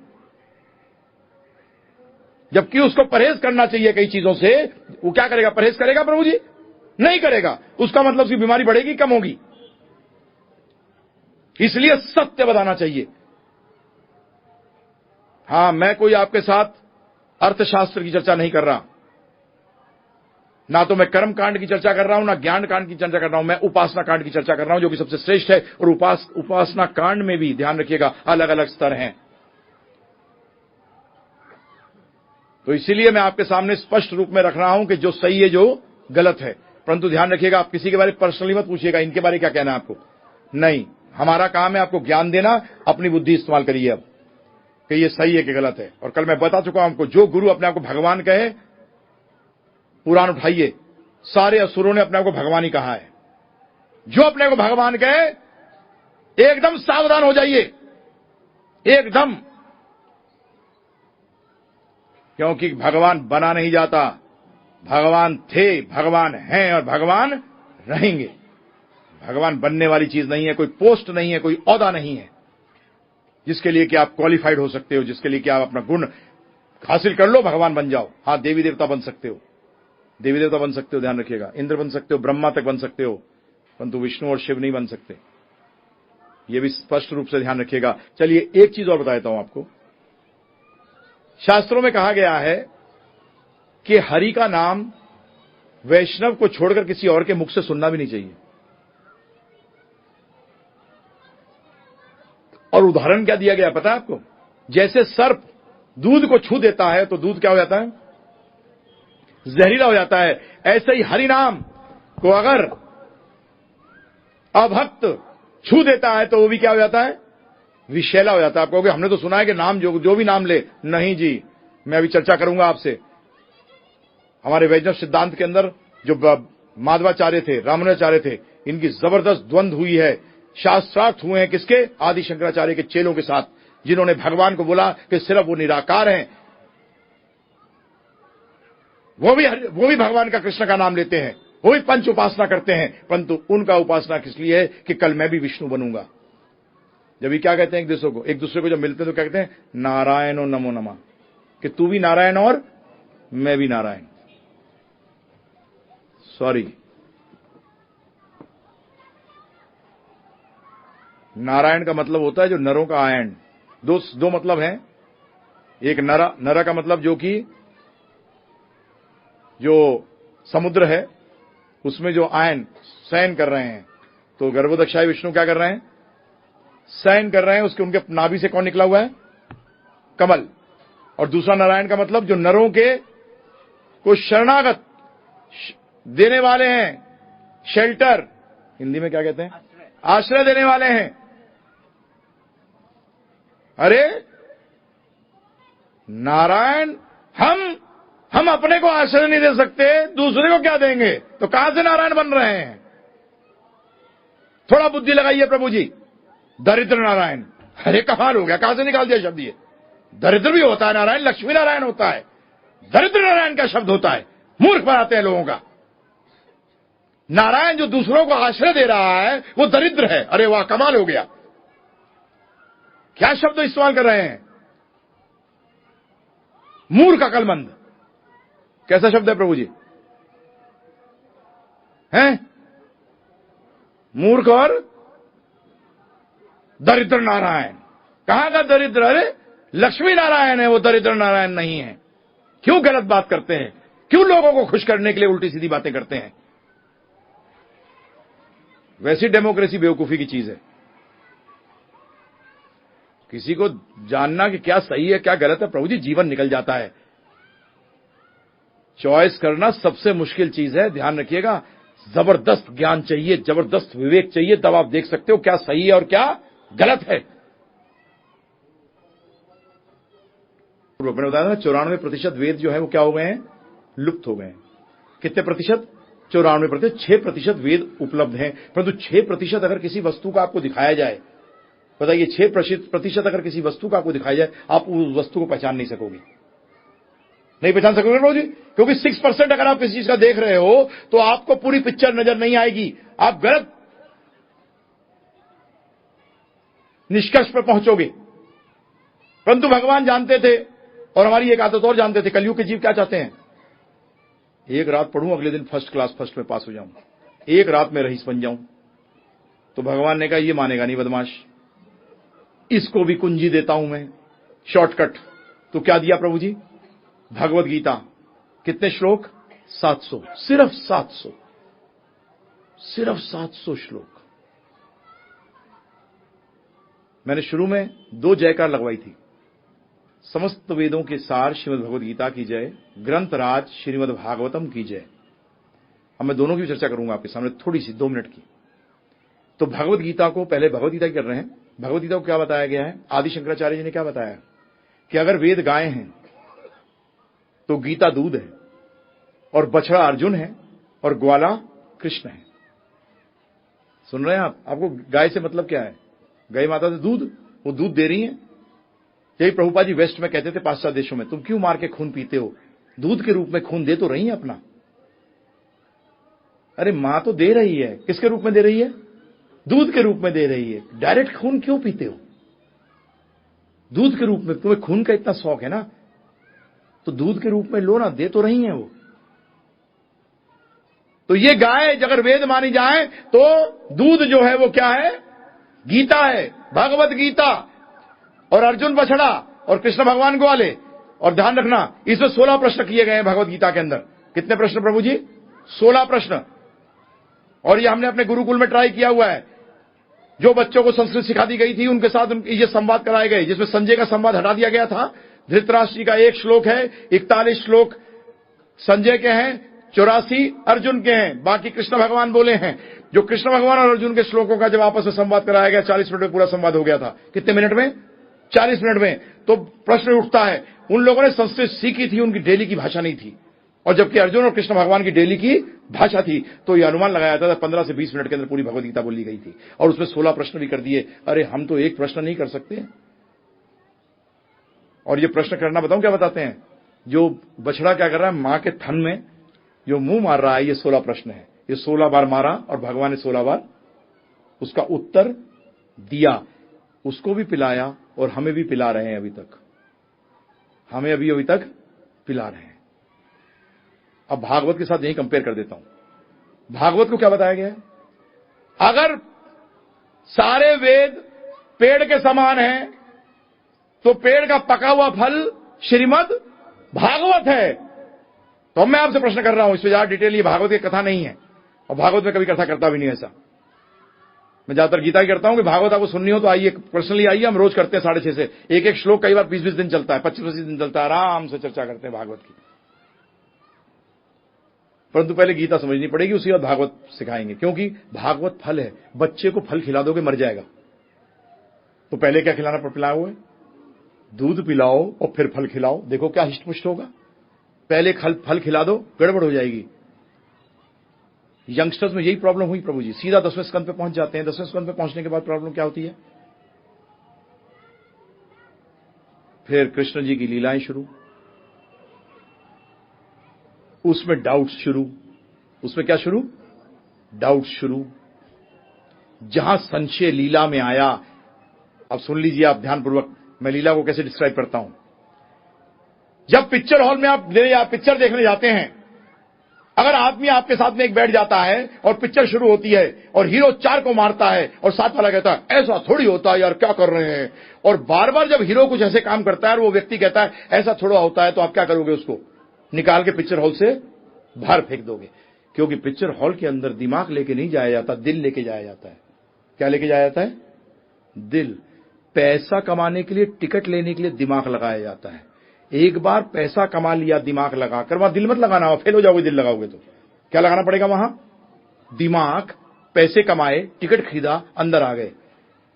जबकि उसको परहेज करना चाहिए कई चीजों से। वो क्या करेगा? परहेज करेगा प्रभु जी? नहीं करेगा। उसका मतलब उसकी बीमारी बढ़ेगी कम होगी? इसलिए सत्य बताना चाहिए। मैं कोई आपके साथ अर्थशास्त्र की चर्चा नहीं कर रहा, ना तो मैं कर्म कांड की चर्चा कर रहा हूं, ना ज्ञान कांड की चर्चा कर रहा हूं, मैं उपासना कांड की चर्चा कर रहा हूं जो कि सबसे श्रेष्ठ है। और उपासना कांड में भी ध्यान रखिएगा अलग अलग स्तर हैं। तो इसीलिए मैं आपके सामने स्पष्ट रूप में रख रहा हूं कि जो सही है जो गलत है। परंतु ध्यान रखिएगा आप किसी के बारे में पर्सनली मत पूछिएगा इनके बारे में क्या कहना है आपको, नहीं। हमारा काम है आपको ज्ञान देना, अपनी बुद्धि इस्तेमाल करिए अब कि ये सही है कि गलत है। और कल मैं बता चुका हूं आपको, जो गुरु अपने आप को भगवान कहे, पुराण उठाइए, सारे असुरों ने अपने आप को भगवान ही कहा है। जो अपने को भगवान कहे एकदम सावधान हो जाइए, एकदम, क्योंकि भगवान बना नहीं जाता, भगवान थे, भगवान हैं और भगवान रहेंगे। भगवान बनने वाली चीज नहीं है, कोई पोस्ट नहीं है, कोई ओहदा नहीं है जिसके लिए कि आप क्वालिफाइड हो सकते हो, जिसके लिए कि आप अपना गुण हासिल कर लो भगवान बन जाओ। देवी देवता बन सकते हो, देवी देवता बन सकते हो, ध्यान रखिएगा, इंद्र बन सकते हो, ब्रह्मा तक बन सकते हो, परंतु विष्णु और शिव नहीं बन सकते। यह भी स्पष्ट रूप से ध्यान रखिएगा। चलिए एक चीज और बता देता हूं आपको। शास्त्रों में कहा गया है कि हरि का नाम वैष्णव को छोड़कर किसी और के मुख से सुनना भी नहीं चाहिए। और उदाहरण क्या दिया गया पता है आपको? जैसे सर्प दूध को छू देता है तो दूध क्या हो जाता है? जहरीला हो जाता है। ऐसे ही हरि नाम को अगर अभक्त छू देता है तो वो भी क्या हो जाता है? विषैला हो जाता है। आप कहोगे हमने तो सुना है कि नाम जो भी नाम ले, नहीं जी, मैं अभी चर्चा करूंगा आपसे। हमारे वैष्णव सिद्धांत के अंदर जो माधवाचार्य थे, रामानुजाचार्य थे, इनकी जबरदस्त द्वंद्व हुई है, शास्त्रार्थ हुए हैं किसके? आदि शंकराचार्य के चेलों के साथ, जिन्होंने भगवान को बोला कि सिर्फ वो निराकार हैं, वो भी भगवान का, कृष्ण का नाम लेते हैं, वो भी पंच उपासना करते हैं, परंतु उनका उपासना किस लिए है? कि कल मैं भी विष्णु बनूंगा। जब ये क्या कहते हैं एक दूसरे को जब मिलते हैं तो क्या कहते हैं? नारायण और नमो नमः, कि तू भी नारायण और मैं भी नारायण। सॉरी, नारायण का मतलब होता है जो नरों का आयन। दो मतलब हैं। एक नरा का मतलब जो समुद्र है उसमें जो आयन शयन कर रहे हैं, तो गर्भोदक्षाय विष्णु क्या कर रहे हैं? शयन कर रहे हैं। उनके नाभि से कौन निकला हुआ है? कमल। और दूसरा नारायण का मतलब जो नरों के को शरणागत देने वाले हैं, शेल्टर, हिंदी में क्या कहते हैं? आश्रय देने वाले हैं। अरे नारायण, हम अपने को आश्रय नहीं दे सकते, दूसरे को क्या देंगे? तो कहां से नारायण बन रहे हैं? थोड़ा बुद्धि लगाइए प्रभु जी। दरिद्र नारायण, अरे कमाल हो गया, कहां से निकाल दिया शब्द ये? दरिद्र भी होता है नारायण, लक्ष्मी नारायण होता है, दरिद्र नारायण का शब्द होता है। मूर्ख बनाते हैं लोगों का। नारायण जो दूसरों को आश्रय दे रहा है वो दरिद्र है। अरे वाह, कमाल हो गया, क्या शब्द इस्तेमाल कर रहे हैं? मूर्ख, अकलमंद। कैसा शब्द है प्रभु जी? हैं? मूर्ख और दरिद्र नारायण। कहां का दरिद्र? अरे लक्ष्मी नारायण है वो, दरिद्र नारायण नहीं है। क्यों गलत बात करते हैं? क्यों लोगों को खुश करने के लिए उल्टी सीधी बातें करते हैं? वैसी डेमोक्रेसी बेवकूफी की चीज है। किसी को जानना कि क्या सही है क्या गलत है, प्रभु जी जीवन निकल जाता है। चॉइस करना सबसे मुश्किल चीज है, ध्यान रखिएगा। जबरदस्त ज्ञान चाहिए, जबरदस्त विवेक चाहिए, तब आप देख सकते हो क्या सही है और क्या गलत है। मैंने बताया था 94% वेद जो है वो क्या हो गए हैं? लुप्त हो गए हैं। कितने प्रतिशत? 94%। 6% वेद उपलब्ध हैं, परंतु 6% अगर किसी वस्तु का आपको दिखाया जाए, बताइए 6% अगर किसी वस्तु का आपको दिखाया जाए, आप उस वस्तु को पहचान नहीं सकोगे। नहीं पहचान सकोगे प्रभु जी, क्योंकि 6% अगर आप किसी चीज का देख रहे हो तो आपको पूरी पिक्चर नजर नहीं आएगी, आप गलत निष्कर्ष पर पहुंचोगे। परंतु भगवान जानते थे, और हमारी एक आदत और जानते थे, कलयुग के जीव क्या चाहते हैं? एक रात पढ़ूं, अगले दिन फर्स्ट क्लास फर्स्ट में पास हो जाऊं, एक रात में रईस बन जाऊं। तो भगवान ने कहा ये मानेगा नहीं बदमाश, इसको भी कुंजी देता हूं मैं, शॉर्टकट। तो क्या दिया प्रभु जी? भगवत गीता। कितने श्लोक? 700, सिर्फ 700, सिर्फ 700 श्लोक। मैंने शुरू में 2 जयकार लगवाई थी। समस्त वेदों के सार श्रीमद् भगवत गीता की जय, ग्रंथराज श्रीमद् भागवतम की जय। अब मैं दोनों की चर्चा करूंगा आपके सामने, थोड़ी सी 2 मिनट की। तो भगवत गीता को, पहले भगवत गीता कर रहे हैं। भगवत गीता को क्या बताया गया है? आदि शंकराचार्य जी ने क्या बताया कि अगर वेद गाय हैं तो गीता दूध है, और बछड़ा अर्जुन है, और ग्वाला कृष्ण है। सुन रहे हैं आप? आपको गाय से मतलब क्या है? गाय माता से दूध, वो दूध दे रही है। यही प्रभुपाद जी वेस्ट में कहते थे, पाश्चात्य देशों में, तुम क्यों मार के खून पीते हो? दूध के रूप में खून दे तो रही है अपना। अरे मां तो दे रही है, किसके रूप में दे रही है? दूध के रूप में दे रही है। डायरेक्ट खून क्यों पीते हो? दूध के रूप में, तुम्हें खून का इतना शौक है ना, तो दूध के रूप में लो ना, दे तो रही है वो। तो ये गाय अगर वेद मानी जाए तो दूध जो है वो क्या है? गीता है, भगवत गीता। और अर्जुन बछड़ा और कृष्ण भगवान ग्वाले। और ध्यान रखना, इसमें 16 प्रश्न किए गए हैं भगवत गीता के अंदर। कितने प्रश्न प्रभु जी? 16 प्रश्न। और ये हमने अपने गुरुकुल में ट्राई किया हुआ है। जो बच्चों को संस्कृत सिखा दी गई थी उनके साथ ये संवाद कराए गए, जिसमें संजय का संवाद हटा दिया गया था। धृतराष्ट्र जी का 1 श्लोक है, 41 श्लोक संजय के हैं, 84 अर्जुन के हैं, बाकी कृष्ण भगवान बोले हैं। जो कृष्ण भगवान और अर्जुन के श्लोकों का जब आपस में संवाद कराया गया, 40 मिनट में पूरा संवाद हो गया था। कितने मिनट में? 40 मिनट में। तो प्रश्न उठता है, उन लोगों ने संस्कृत सीखी थी, उनकी डेली की भाषा नहीं थी, और जबकि अर्जुन और कृष्ण भगवान की डेली की भाषा थी। तो यह अनुमान लगाया जाता था 15 से 20 मिनट के अंदर पूरी भगवत गीता बोली गई थी, और उसमें 16 प्रश्न भी कर दिए। अरे हम तो एक प्रश्न नहीं कर सकते। और ये प्रश्न करना बताऊं क्या बताते हैं? जो बछड़ा क्या कर रहा है, मां के थन में जो मुंह मार रहा है, ये 16 प्रश्न है। ये 16 बार मारा और भगवान ने 16 बार उसका उत्तर दिया। उसको भी पिलाया और हमें भी पिला रहे हैं अभी तक, हमें अभी तक पिला रहे हैं। अब भागवत के साथ यही कंपेयर कर देता हूं। भागवत को क्या बताया गया है? अगर सारे वेद पेड़ के समान हैं तो पेड़ का पका हुआ फल श्रीमद् भागवत है। तो मैं आपसे प्रश्न कर रहा हूं, इसमें ज्यादा डिटेल, ये भागवत की कथा नहीं है, और भागवत में कभी कथा करता भी नहीं ऐसा। मैं ज्यादातर गीता ही करता हूं कि भागवत आपको सुननी हो तो आइए, पर्सनली आइए, हम रोज करते हैं 6:30 से। एक श्लोक कई बार 20-20 दिन चलता है, 25-25 दिन चलता है, आराम से चर्चा करते हैं भागवत की। परंतु पहले गीता समझनी पड़ेगी, उसके बाद भागवत सिखाएंगे, क्योंकि भागवत फल है। बच्चे को फल खिला दोगे मर जाएगा, तो पहले क्या खिलाना पिलाया हुआ है? दूध पिलाओ और फिर फल खिलाओ, देखो क्या हिष्टपुष्ट होगा। पहले फल खिला दो, गड़बड़ हो जाएगी। यंगस्टर्स में यही प्रॉब्लम हुई प्रभु जी, सीधा 10वें स्कंद पे पहुंच जाते हैं। 10वें स्कंद पे पहुंचने के बाद प्रॉब्लम क्या होती है? फिर कृष्ण जी की लीलाएं शुरू, उसमें डाउट्स शुरू। उसमें क्या शुरू? डाउट्स शुरू। जहां संशय लीला में आया, अब सुन लीजिए आप ध्यानपूर्वक, मैं लीला को कैसे डिस्क्राइब करता हूं। जब पिक्चर हॉल में आप पिक्चर देखने जाते हैं अगर आदमी आपके साथ में एक बैठ जाता है और पिक्चर शुरू होती है और हीरो 4 को मारता है और साथ वाला कहता है ऐसा थोड़ी होता है यार, क्या कर रहे हैं, और बार बार जब हीरो कुछ ऐसे काम करता है और वो व्यक्ति कहता है ऐसा थोड़ा होता है, तो आप क्या करोगे? उसको निकाल के पिक्चर हॉल से बाहर फेंक दोगे। क्योंकि पिक्चर हॉल के अंदर दिमाग लेके नहीं जाया जाता, दिल लेके जाया जाता है। क्या लेके जाया जाता है? दिल। पैसा कमाने के लिए, टिकट लेने के लिए दिमाग लगाया जाता है। एक बार पैसा कमा लिया दिमाग लगाकर, वहां दिल मत लगाना, फेल हो जाओगे दिल लगाओगे तो। क्या लगाना पड़ेगा वहां? दिमाग। पैसे कमाए, टिकट खरीदा, अंदर आ गए।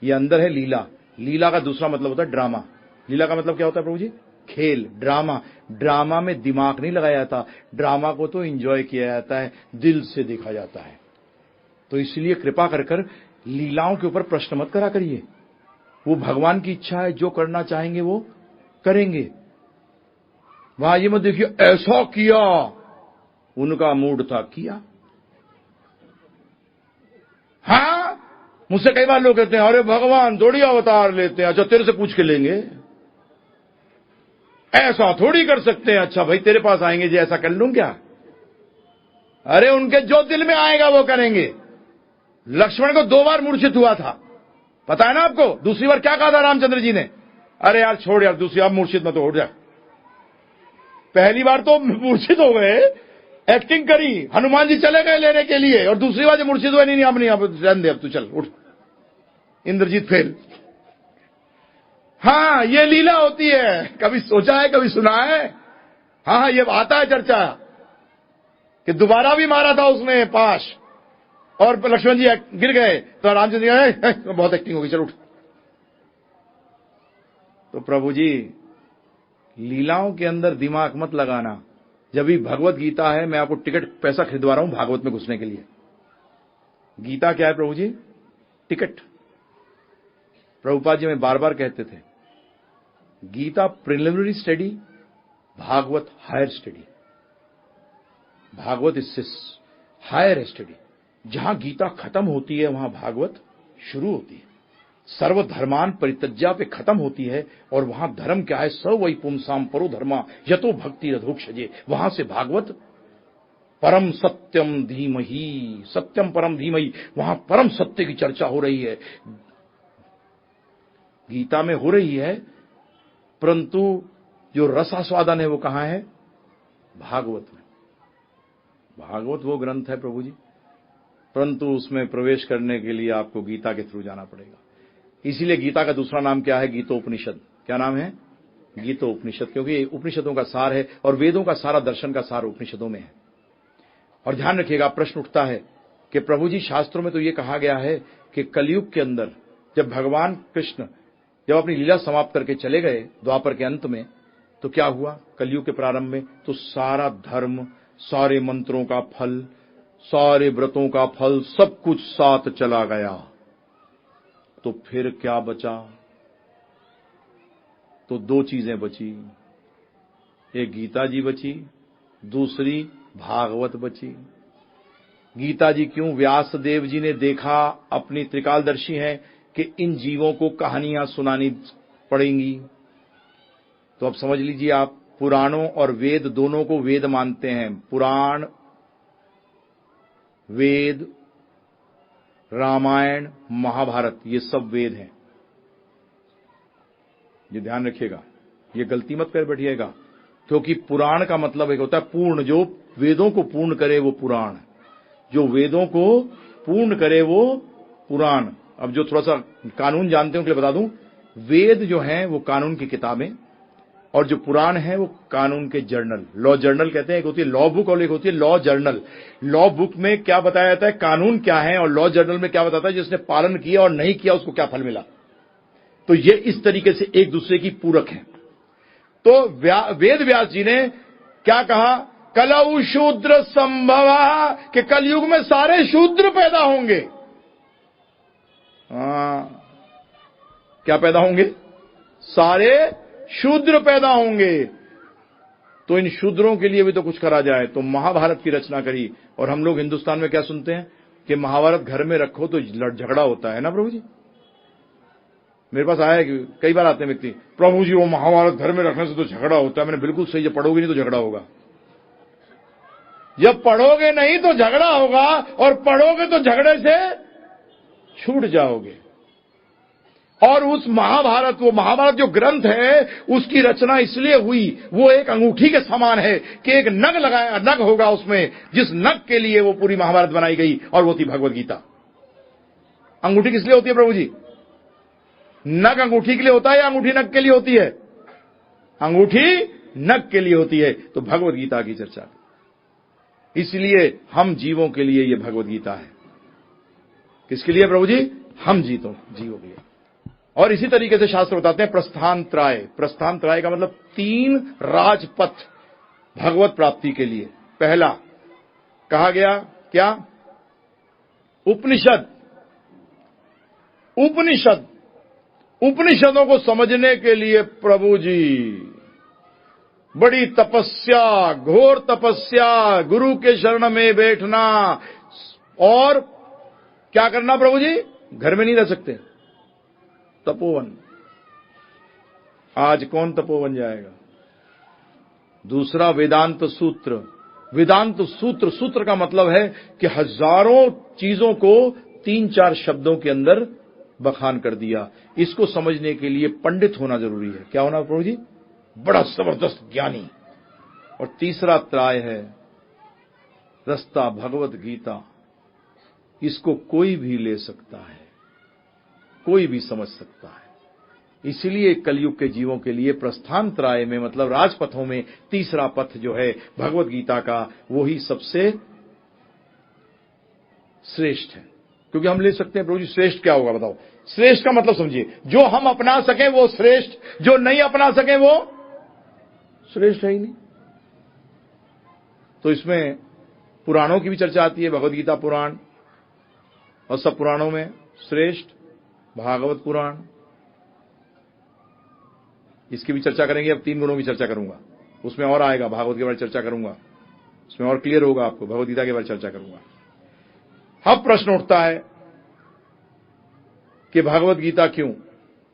ये अंदर है लीला। लीला का दूसरा मतलब होता है ड्रामा। लीला का मतलब क्या होता है प्रभु जी? खेल, ड्रामा। ड्रामा में दिमाग नहीं लगाया जाता, ड्रामा को तो एंजॉय किया जाता है, दिल से देखा जाता है। तो इसलिए कृपा कर कर लीलाओं के ऊपर प्रश्न मत करा करिए। वो भगवान की इच्छा है, जो करना चाहेंगे वो करेंगे। वहां ये मत देखिए ऐसा किया, उनका मूड था किया। हाँ, मुझसे कई बार लोग कहते हैं अरे भगवान थोड़ी अवतार लेते हैं। अच्छा तेरे से पूछ के लेंगे, ऐसा थोड़ी कर सकते हैं। अच्छा भाई तेरे पास आएंगे जी ऐसा कर लूं क्या? अरे उनके जो दिल में आएगा वो करेंगे। लक्ष्मण को 2 बार मूर्छित हुआ था, पता है ना आपको? दूसरी बार क्या कहा था रामचंद्र जी ने? अरे यार छोड़ यार, दूसरी बार मूर्छित मत हो जा। पहली बार तो मूर्छित हो गए, एक्टिंग करी, हनुमान जी चले गए लेने के लिए, और दूसरी बार जब मूर्छित हुए, नहीं अब नहीं, अब रहने दे, अब तू चल उठ। इंद्रजीत फेल। हाँ ये लीला होती है। कभी सोचा है, कभी सुना है? हाँ ये आता है चर्चा कि दोबारा भी मारा था उसने पाश, और लक्ष्मण जी गिर गए तो रामचंद्र जी बहुत एक्टिंग होगी, चल उठ। तो प्रभु जी लीलाओं के अंदर दिमाग मत लगाना। जब भी भगवत गीता है, मैं आपको टिकट पैसा खरीदवा रहा हूं भागवत में घुसने के लिए। गीता क्या है प्रभु जी? टिकट। प्रभुपाद जी में बार बार कहते थे Gita preliminary study, Bhagavat higher study. Bhagavat इससे हायर स्टडी। जहां गीता खत्म होती है वहां भागवत शुरू होती है। सर्वधर्मान परित्यज्या पे खत्म होती है, और वहां धर्म क्या है? स वै पुंसाम परो धर्मा यतो भक्ति रधोक्षजे। वहां से भागवत परम सत्यम धीमहि, सत्यम परम धीमहि, वहां परम सत्य की चर्चा हो रही है, गीता में हो रही है। परंतु जो रसास्वादन है वो कहां है? भागवत में। भागवत वो ग्रंथ है प्रभु जी, परंतु उसमें प्रवेश करने के लिए आपको गीता के थ्रू जाना पड़ेगा। इसीलिए गीता का दूसरा नाम क्या है? गीतोपनिषद। क्या नाम है? गीतोपनिषद, क्योंकि उपनिषदों का सार है, और वेदों का सारा दर्शन का सार उपनिषदों में है। और ध्यान रखिएगा, प्रश्न उठता है कि प्रभु जी शास्त्रों में तो ये कहा गया है कि कलयुग के अंदर जब भगवान कृष्ण जब अपनी लीला समाप्त करके चले गए द्वापर के अंत में, तो क्या हुआ? कलयुग के प्रारंभ में तो सारा धर्म, सारे मंत्रों का फल, सारे व्रतों का फल, सब कुछ साथ चला गया। तो फिर क्या बचा? तो 2 चीजें बची। एक गीता जी बची, दूसरी भागवत बची। गीता जी क्यों? व्यास देव जी ने देखा, अपनी त्रिकालदर्शी हैं, कि इन जीवों को कहानियां सुनानी पड़ेंगी। तो अब समझ लीजिए आप, पुराणों और वेद दोनों को वेद मानते हैं। पुराण, वेद, रामायण, महाभारत, ये सब वेद हैं। ये ध्यान रखिएगा, ये गलती मत कर बैठिएगा, क्योंकि पुराण का मतलब एक होता है पूर्ण। जो वेदों को पूर्ण करे वो पुराण, जो वेदों को पूर्ण करे वो पुराण। अब जो थोड़ा सा कानून जानते हो के लिए बता दूं, वेद जो हैं वो कानून की किताबें, और जो पुराण है वो कानून के जर्नल, लॉ जर्नल कहते हैं। एक होती है लॉ बुक और एक होती है लॉ जर्नल। लॉ बुक में क्या बताया जाता है, कानून क्या है, और लॉ जर्नल में क्या बताता है, जिसने पालन किया और नहीं किया उसको क्या फल मिला। तो ये इस तरीके से एक दूसरे की पूरक हैं। तो वेद व्यास जी ने क्या कहा? कलौ शूद्र संभवा, कि कलयुग में सारे शूद्र पैदा होंगे। क्या पैदा होंगे? सारे शूद्र पैदा होंगे। तो इन शूद्रों के लिए भी तो कुछ करा जाए। तो महाभारत की रचना करी। और हम लोग हिंदुस्तान में क्या सुनते हैं कि महाभारत घर में रखो तो झगड़ा होता है ना प्रभु जी। मेरे पास आया कि कई बार आते हैं व्यक्ति, प्रभु जी वो महाभारत घर में रखने से तो झगड़ा होता है। मैंने बिल्कुल सही, जब पढ़ोगे नहीं तो झगड़ा होगा। जब पढ़ोगे नहीं तो झगड़ा होगा, और पढ़ोगे तो झगड़े से छूट जाओगे। और उस महाभारत, वो महाभारत जो ग्रंथ है, उसकी रचना इसलिए हुई, वो एक अंगूठी के समान है कि एक नग होगा उसमें, जिस नग के लिए वो पूरी महाभारत बनाई गई, और वो थी भगवत गीता। अंगूठी किस लिए होती है प्रभु जी? नग अंगूठी के लिए होता है या अंगूठी नग के लिए होती है? अंगूठी नग के लिए होती है। तो भगवत गीता की चर्चा, इसलिए हम जीवों के लिए ये भगवत गीता है। किसके लिए प्रभु जी? हम जीवों के लिए। और इसी तरीके से शास्त्र बताते हैं प्रस्थान त्राय। प्रस्थान त्राय का मतलब 3 राजपथ भगवत प्राप्ति के लिए। पहला कहा गया क्या? उपनिषद। उपनिषदों को समझने के लिए प्रभु जी बड़ी तपस्या, घोर तपस्या, गुरु के शरण में बैठना, और क्या करना प्रभु जी? घर में नहीं रह सकते, तपोवन। आज कौन तपोवन जाएगा? दूसरा वेदांत सूत्र। वेदांत सूत्र, सूत्र का मतलब है कि हजारों चीजों को 3-4 शब्दों के अंदर बखान कर दिया। इसको समझने के लिए पंडित होना जरूरी है। क्या होना प्रभु जी? बड़ा जबरदस्त ज्ञानी। और तीसरा त्राय है रास्ता, भगवत गीता। इसको कोई भी ले सकता है, कोई भी समझ सकता है। इसलिए कलयुग के जीवों के लिए प्रस्थान त्राय में, मतलब राजपथों में, तीसरा पथ जो है भगवत गीता का, वो ही सबसे श्रेष्ठ है। क्योंकि हम ले सकते हैं प्रभु जी, श्रेष्ठ क्या होगा बताओ? श्रेष्ठ का मतलब समझिए, जो हम अपना सकें वो श्रेष्ठ, जो नहीं अपना सकें वो श्रेष्ठ है ही नहीं। तो इसमें पुराणों की भी चर्चा आती है, भगवत गीता पुराण, और सब पुराणों में श्रेष्ठ भागवत पुराण। इसकी भी चर्चा करेंगे। अब 3 गुणों की चर्चा करूंगा, उसमें और आएगा। भागवत के बारे में चर्चा करूंगा, उसमें और क्लियर होगा आपको। भगवत गीता के बारे में चर्चा करूंगा। अब प्रश्न उठता है कि भगवत गीता क्यों?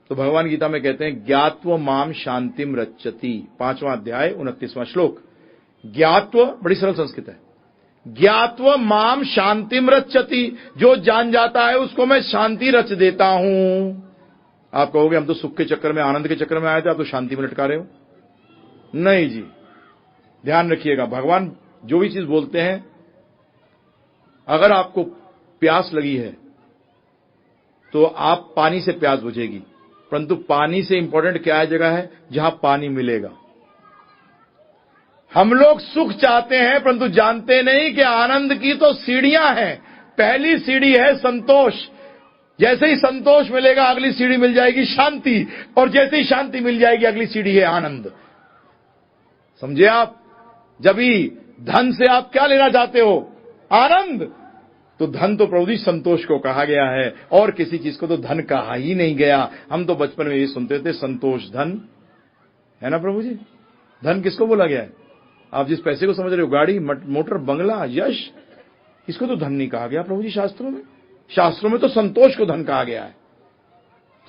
तो भगवान गीता में कहते हैं ज्ञात्व माम शांतिम रच्यति, 5वां अध्याय 29वां श्लोक। ज्ञात्व बड़ी सरल संस्कृत है। ज्ञात्व माम शांतिम रच्यति, जो जान जाता है उसको मैं शांति रच देता हूं। आप कहोगे हम तो सुख के चक्कर में, आनंद के चक्कर में आए थे, आप तो शांति में लटका रहे हो। नहीं जी, ध्यान रखिएगा, भगवान जो भी चीज बोलते हैं, अगर आपको प्यास लगी है तो आप पानी से प्यास बुझेगी, परंतु पानी से इंपॉर्टेंट क्या है? जगह है जहां पानी मिलेगा। हम लोग सुख चाहते हैं परंतु जानते नहीं कि आनंद की तो सीढ़ियां हैं। पहली सीढ़ी है संतोष। जैसे ही संतोष मिलेगा अगली सीढ़ी मिल जाएगी शांति, और जैसे ही शांति मिल जाएगी अगली सीढ़ी है आनंद। समझे आप? जब भी धन से आप क्या लेना चाहते हो? आनंद। तो धन तो प्रभु जी संतोष को कहा गया है, और किसी चीज को तो धन कहा ही नहीं गया। हम तो बचपन में ये सुनते थे संतोष धन, है ना प्रभु जी? धन किसको बोला गया है? आप जिस पैसे को समझ रहे हो, गाड़ी, मोटर, बंगला, यश, इसको तो धन नहीं कहा गया प्रभु जी शास्त्रों में। शास्त्रों में तो संतोष को धन कहा गया है।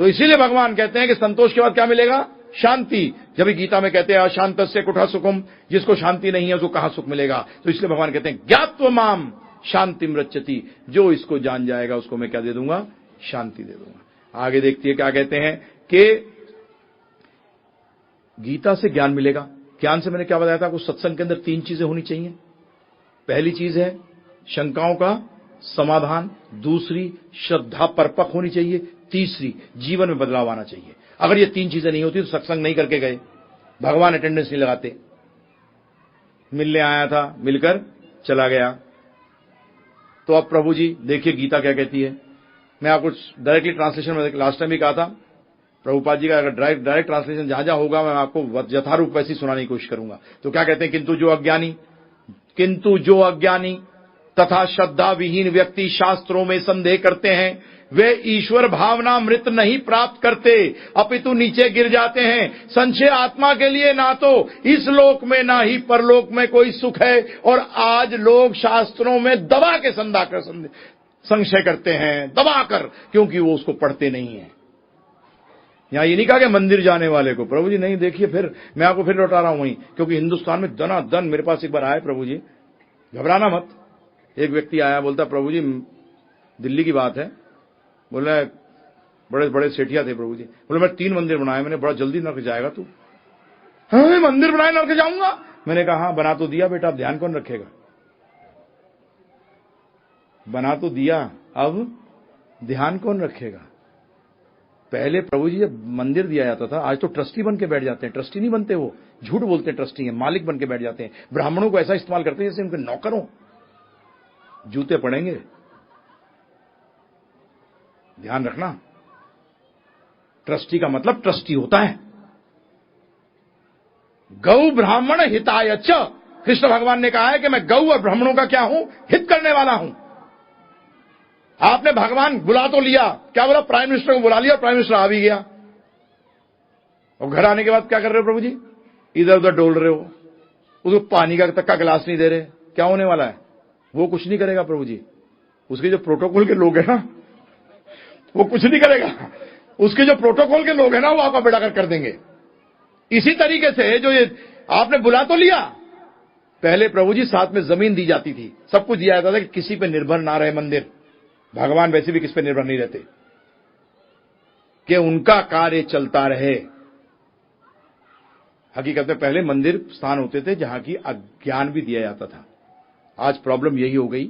तो इसीलिए भगवान कहते हैं कि संतोष के बाद क्या मिलेगा? शांति। जब गीता में कहते हैं अशांतस्य कुठा सुखम, जिसको शांति नहीं है उसको कहां सुख मिलेगा? तो इसलिए भगवान कहते हैं ज्ञात्व माम शांतिम रच्यति, जो इसको जान जाएगा उसको मैं क्या दे दूंगा? शांति दे दूंगा। आगे देखती क्या कहते हैं कि गीता से ज्ञान मिलेगा। ज्ञान से मैंने क्या बताया था आपको? सत्संग के अंदर 3 चीजें होनी चाहिए। पहली चीज है शंकाओं का समाधान, दूसरी श्रद्धा परपक होनी चाहिए, तीसरी जीवन में बदलाव आना चाहिए। अगर ये 3 चीजें नहीं होती तो सत्संग नहीं करके गए, भगवान अटेंडेंस नहीं लगाते। मिलने आया था, मिलकर चला गया। तो अब प्रभु जी देखिए गीता क्या कहती है। मैं आपको डायरेक्टली ट्रांसलेशन में लास्ट टाइम भी कहा था, प्रभुपाद जी का अगर डायरेक्ट ट्रांसलेशन जहां जहां होगा मैं आपको यथारूप वैसी सुनाने की कोशिश करूंगा। तो क्या कहते हैं? किंतु जो अज्ञानी तथा श्रद्धा विहीन व्यक्ति शास्त्रों में संदेह करते हैं, वे ईश्वर भावना मृत नहीं प्राप्त करते, अपितु नीचे गिर जाते हैं। संशय आत्मा के लिए ना तो इस लोक में ना ही परलोक में कोई सुख है। और आज लोग शास्त्रों में दबा के संशय करते हैं, दबाकर, क्योंकि वो उसको पढ़ते नहीं है। यहां ये नहीं कहा कि मंदिर जाने वाले को, प्रभु जी नहीं। देखिए फिर मैं आपको फिर लौटा रहा हूं वहीं, क्योंकि हिंदुस्तान में दना दन मेरे पास एक बार आए प्रभु जी, घबराना मत। एक व्यक्ति आया, बोलता प्रभु जी दिल्ली की बात है, बोला बड़े बड़े सेठिया थे प्रभु जी, बोले मैं 3 मंदिर बनाए मैंने, बड़ा जल्दी नरक जाएगा तू। हाँ मंदिर बनाए नरक जाऊंगा? मैंने कहा हाँ बना तो दिया बेटा, अब ध्यान कौन रखेगा? बना तो दिया, अब ध्यान कौन रखेगा? पहले प्रभु जी जब मंदिर दिया जाता था, आज तो ट्रस्टी बन के बैठ जाते हैं। ट्रस्टी नहीं बनते, वो झूठ बोलते हैं, ट्रस्टी हैं, मालिक बन के बैठ जाते हैं। ब्राह्मणों को ऐसा इस्तेमाल करते हैं जैसे उनके नौकर हो। जूते पड़ेंगे, ध्यान रखना। ट्रस्टी का मतलब ट्रस्टी होता है। गौ ब्राह्मण हिताय च, कृष्ण भगवान ने कहा है कि मैं गौ और ब्राह्मणों का क्या हूं? हित करने वाला हूं। आपने भगवान बुला तो लिया, क्या बोला? प्राइम मिनिस्टर को बुला लिया और प्राइम मिनिस्टर आ भी गया, और घर आने के बाद क्या कर रहे हो प्रभु जी? इधर उधर डोल रहे हो, उसको पानी का तक का गिलास नहीं दे रहे। क्या होने वाला है? वो कुछ नहीं करेगा प्रभु जी। उसके जो प्रोटोकॉल के लोग हैं ना, वो कुछ नहीं करेगा। उसके जो प्रोटोकॉल के लोग हैं ना, वो आपका बेड़ा कर देंगे। इसी तरीके से जो ये आपने बुला तो लिया, पहले प्रभु जी साथ में जमीन दी जाती थी, सब कुछ दिया जाता था कि किसी पे निर्भर ना रहे मंदिर। भगवान वैसे भी किस पे निर्भर नहीं रहते, कि उनका कार्य चलता रहे। हकीकत में पहले मंदिर स्थान होते थे जहां की ज्ञान भी दिया जाता था। आज प्रॉब्लम यही हो गई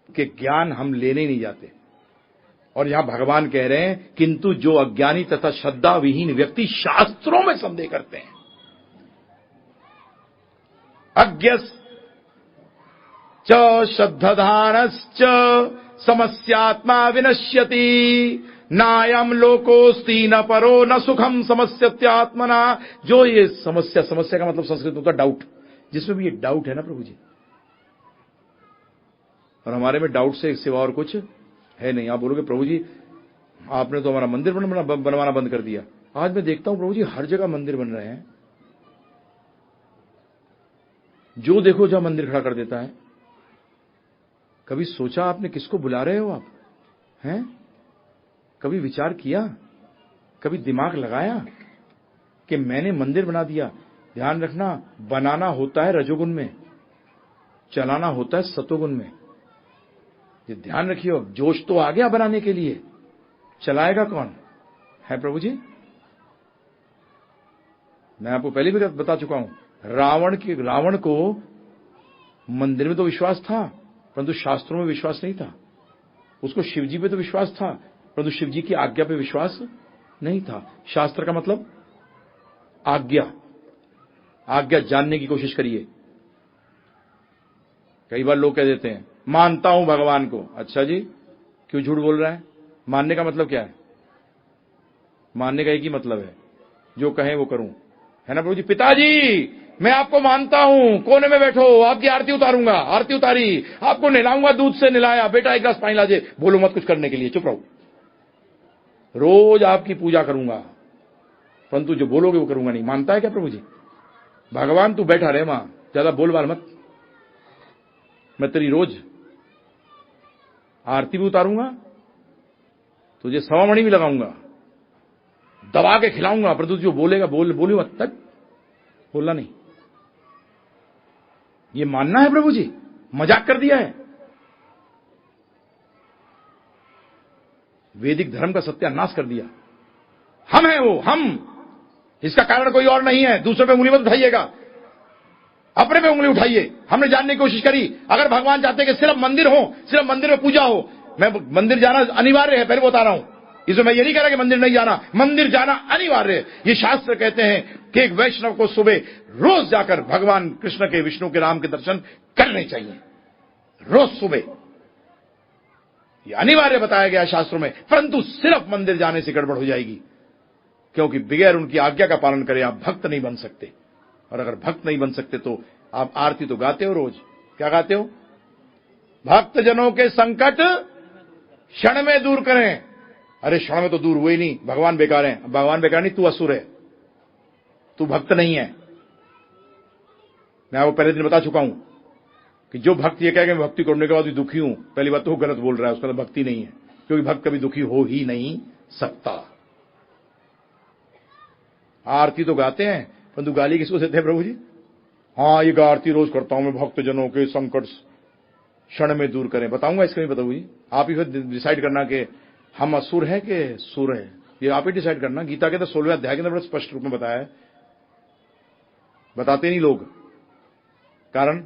कि ज्ञान हम लेने नहीं जाते, और यहां भगवान कह रहे हैं किंतु जो अज्ञानी तथा श्रद्धा विहीन व्यक्ति शास्त्रों में संदेह करते हैं, अज्ञस च श्रद्धानश्च समस्यात्मा विनश्यति, नायम लोकोस्ति न परो न सुखम समस्यत्यात्मना। जो ये समस्या का मतलब संस्कृत में होता है डाउट, जिसमें भी ये डाउट है ना प्रभु जी, और हमारे में डाउट से एक सिवा और कुछ है नहीं। आप बोलोगे प्रभु जी आपने तो हमारा मंदिर बनवाना बंद कर दिया। आज मैं देखता हूं प्रभु जी हर जगह मंदिर बन रहे हैं, जो देखो जहां मंदिर खड़ा कर देता है। कभी सोचा आपने किसको बुला रहे हो आप? हैं? कभी विचार किया, कभी दिमाग लगाया कि मैंने मंदिर बना दिया? ध्यान रखना, बनाना होता है रजोगुण में, चलाना होता है सतोगुण में। ये ध्यान रखिए। जोश तो आ गया बनाने के लिए, चलाएगा कौन है प्रभु जी? मैं आपको पहले भी बता चुका हूं, रावण को मंदिर में तो विश्वास था, परंतु शास्त्रों में विश्वास नहीं था। उसको शिवजी पे तो विश्वास था, परंतु शिवजी की आज्ञा पे विश्वास नहीं था। शास्त्र का मतलब आज्ञा। आज्ञा जानने की कोशिश करिए। कई बार लोग कह देते हैं मानता हूं भगवान को। अच्छा जी, क्यों झूठ बोल रहा है? मानने का मतलब क्या है? मानने का एक ही मतलब है, जो कहें वो करूं, है ना प्रभु जी? पिताजी मैं आपको मानता हूं, कोने में बैठो, आपकी आरती उतारूंगा। आरती उतारी, आपको नहलाऊंगा, दूध से नहलाया, बेटा एक गिलास पानी लाजे। बोलो मत कुछ करने के लिए, चुप रहो। रोज आपकी पूजा करूंगा, परंतु जो बोलोगे वो करूंगा नहीं। मानता है क्या प्रभु जी? भगवान तू बैठा रहे वहां, ज्यादा बोलबाल मत। मैं तेरी रोज आरती भी उतारूंगा, तुझे सवामणि भी लगाऊंगा, दबा के खिलाऊंगा, परंतु जो बोलेगा बोली मत, तक बोलना नहीं। ये मानना है प्रभु जी? मजाक कर दिया है। वैदिक धर्म का सत्यानाश कर दिया। हम हैं वो, हम, इसका कारण कोई और नहीं है। दूसरे पे उंगली मत उठाइएगा, अपने पे उंगली उठाइए। हमने जानने की कोशिश करी, अगर भगवान चाहते कि सिर्फ मंदिर हो, सिर्फ मंदिर में पूजा हो। मैं मंदिर जाना अनिवार्य है, पहले बता रहा हूं। इसमें मैं ये नहीं कह रहा कि मंदिर नहीं जाना, मंदिर जाना अनिवार्य है। ये शास्त्र कहते हैं कि एक वैष्णव को सुबह रोज जाकर भगवान कृष्ण के, विष्णु के, राम के दर्शन करने चाहिए, रोज सुबह। ये अनिवार्य बताया गया शास्त्रों में। परंतु सिर्फ मंदिर जाने से गड़बड़ हो जाएगी, क्योंकि बगैर उनकी आज्ञा का पालन करे आप भक्त नहीं बन सकते। और अगर भक्त नहीं बन सकते तो आप आरती तो गाते हो रोज, क्या गाते हो? भक्त जनों के संकट क्षण में दूर करें। अरे क्षण में तो दूर हुए ही नहीं, भगवान बेकार है। भगवान बेकार नहीं, तू असुर है, तू भक्त नहीं है। मैं आपको पहले दिन बता चुका हूं कि जो भक्त ये कहे कि मैं भक्ति करने के बाद भी दुखी हूं, पहली बात तो वो गलत बोल रहा है, उसका तो भक्ति नहीं है, क्योंकि भक्त कभी दुखी हो ही नहीं सकता। आरती तो गाते हैं, परंतु गाली किसको देते हैं प्रभु जी? हाँ, ये आरती रोज करता हूं मैं, भक्तजनों के संकट क्षण में दूर करें। बताऊंगा इसका, नहीं बताऊंगी, आप ही फिर डिसाइड करना कि हम असुर हैं कि सुर है, ये आप ही डिसाइड करना। गीता के तो 16वें अध्याय के अंदर बड़ा स्पष्ट रूप में बताया है। बताते नहीं लोग, कारण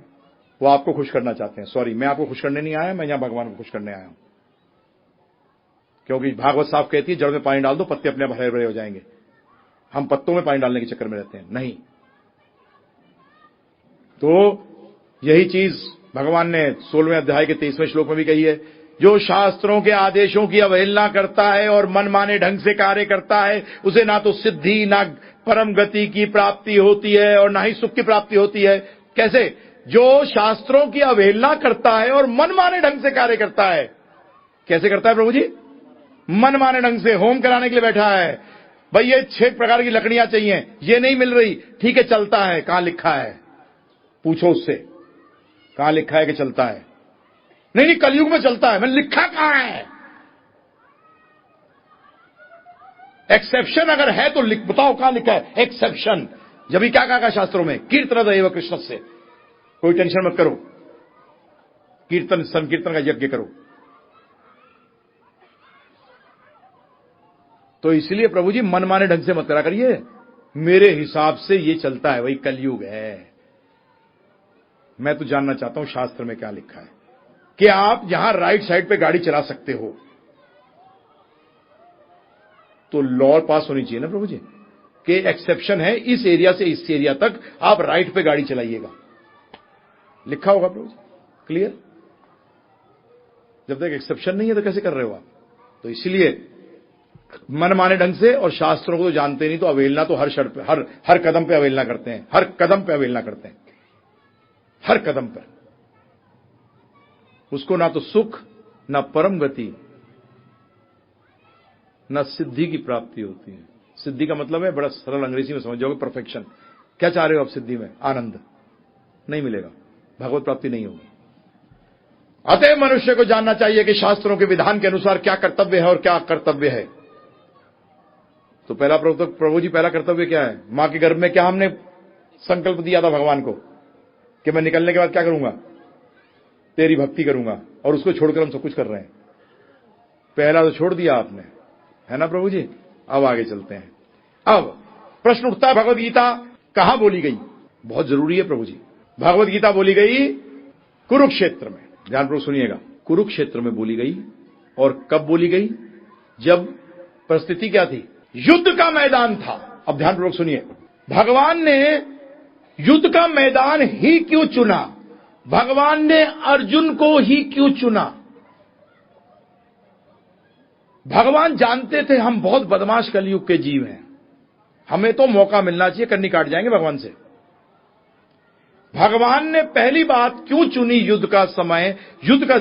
वो आपको खुश करना चाहते हैं। सॉरी, मैं आपको खुश करने नहीं आया, मैं यहां भगवान को खुश करने आया हूं। क्योंकि भागवत साहब कहती है, जड़ में पानी डाल दो, पत्ते अपने आप हरे भरे हो जाएंगे। हम पत्तों में पानी डालने के चक्कर में रहते हैं, नहीं। तो यही चीज भगवान ने 16वें अध्याय के 23वें श्लोक में भी कही है। जो शास्त्रों के आदेशों की अवहेलना करता है और मनमाने ढंग से कार्य करता है, उसे ना तो सिद्धि, ना परम गति की प्राप्ति होती है और ना ही सुख की प्राप्ति होती है। कैसे? जो शास्त्रों की अवहेलना करता है और मनमाने ढंग से कार्य करता है। कैसे करता है प्रभु जी? मनमाने ढंग से। होम कराने के लिए बैठा है, भाई ये 6 प्रकार की लकड़ियां चाहिए, ये नहीं मिल रही, ठीक है चलता है, कहां लिखा है? पूछो उससे, कहां लिखा है कि चलता है? नहीं नहीं, कलयुग में चलता है। मैंने लिखा कहां है? एक्सेप्शन अगर है तो लिख, बताओ कहां लिखा है एक्सेप्शन? जब ही क्या कहा शास्त्रों में? कीर्तन दैव कृष्ण से। कोई टेंशन मत करो, कीर्तन संकीर्तन का यज्ञ करो। तो इसलिए प्रभु जी मनमाने ढंग से मत करा करिए। मेरे हिसाब से ये चलता है, वही कलयुग है। मैं तो जानना चाहता हूं शास्त्र में क्या लिखा है कि आप यहां राइट साइड पे गाड़ी चला सकते हो, तो लॉ पास होनी चाहिए ना प्रभु जी कि एक्सेप्शन है, इस एरिया से इस एरिया तक आप राइट पे गाड़ी चलाइएगा, लिखा होगा प्रभु जी, क्लियर। जब तक एक्सेप्शन नहीं है तो कैसे कर रहे हो आप? तो इसलिए मनमाने ढंग से, और शास्त्रों को तो जानते नहीं, तो अवहेलना तो हर शर्त पे, हर कदम पे अवहेलना करते हैं, हर कदम पे अवहेलना करते हैं, हर कदम पर। उसको ना तो सुख, ना परम गति, ना सिद्धि की प्राप्ति होती है। सिद्धि का मतलब है, बड़ा सरल अंग्रेजी में समझ जाओगे, परफेक्शन। क्या चाह रहे हो आप सिद्धि में? आनंद नहीं मिलेगा, भगवत प्राप्ति नहीं होगी। अतः मनुष्य को जानना चाहिए कि शास्त्रों के विधान के अनुसार क्या कर्तव्य है और क्या कर्तव्य है। तो पहला प्रभु जी, पहला कर्तव्य क्या है? मां के गर्भ में क्या हमने संकल्प दिया था भगवान को कि मैं निकलने के बाद क्या करूंगा? तेरी भक्ति करूंगा, और उसको छोड़कर हम सब कुछ कर रहे हैं। पहला तो छोड़ दिया आपने, है ना प्रभु जी। अब आगे चलते हैं। अब प्रश्न उठता है, भगवत गीता कहां बोली गई? बहुत जरूरी है प्रभु जी। भगवत गीता बोली गई कुरुक्षेत्र में। ध्यानपूर्वक सुनिएगा, कुरुक्षेत्र में बोली गई। और कब बोली गई? जब परिस्थिति क्या थी? युद्ध का मैदान था। अब ध्यानपूर्वक सुनिए, भगवान ने युद्ध का मैदान ही क्यों चुना? भगवान ने अर्जुन को ही क्यों चुना? भगवान जानते थे हम बहुत बदमाश कलयुग के जीव हैं, हमें तो मौका मिलना चाहिए, कन्नी काट जाएंगे भगवान से। भगवान ने पहली बात क्यों चुनी युद्ध का समय, युद्ध का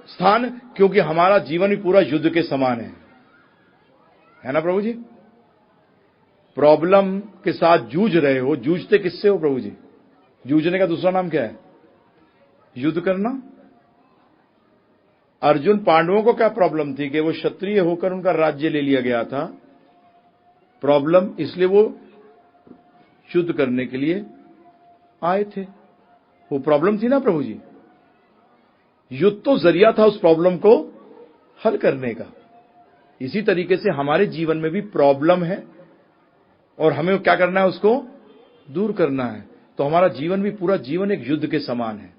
स्थान? क्योंकि हमारा जीवन भी पूरा युद्ध के समान है ना प्रभु जी। प्रॉब्लम के साथ जूझ रहे हो, जूझते किससे हो प्रभु जी? जूझने का दूसरा नाम क्या है? युद्ध करना। अर्जुन, पांडवों को क्या प्रॉब्लम थी कि वो क्षत्रिय होकर उनका राज्य ले लिया गया था। प्रॉब्लम इसलिए वो युद्ध करने के लिए आए थे, वो प्रॉब्लम थी ना प्रभु जी। युद्ध तो जरिया था उस प्रॉब्लम को हल करने का। इसी तरीके से हमारे जीवन में भी प्रॉब्लम है और हमें क्या करना है? उसको दूर करना है। तो हमारा जीवन भी, पूरा जीवन एक युद्ध के समान है।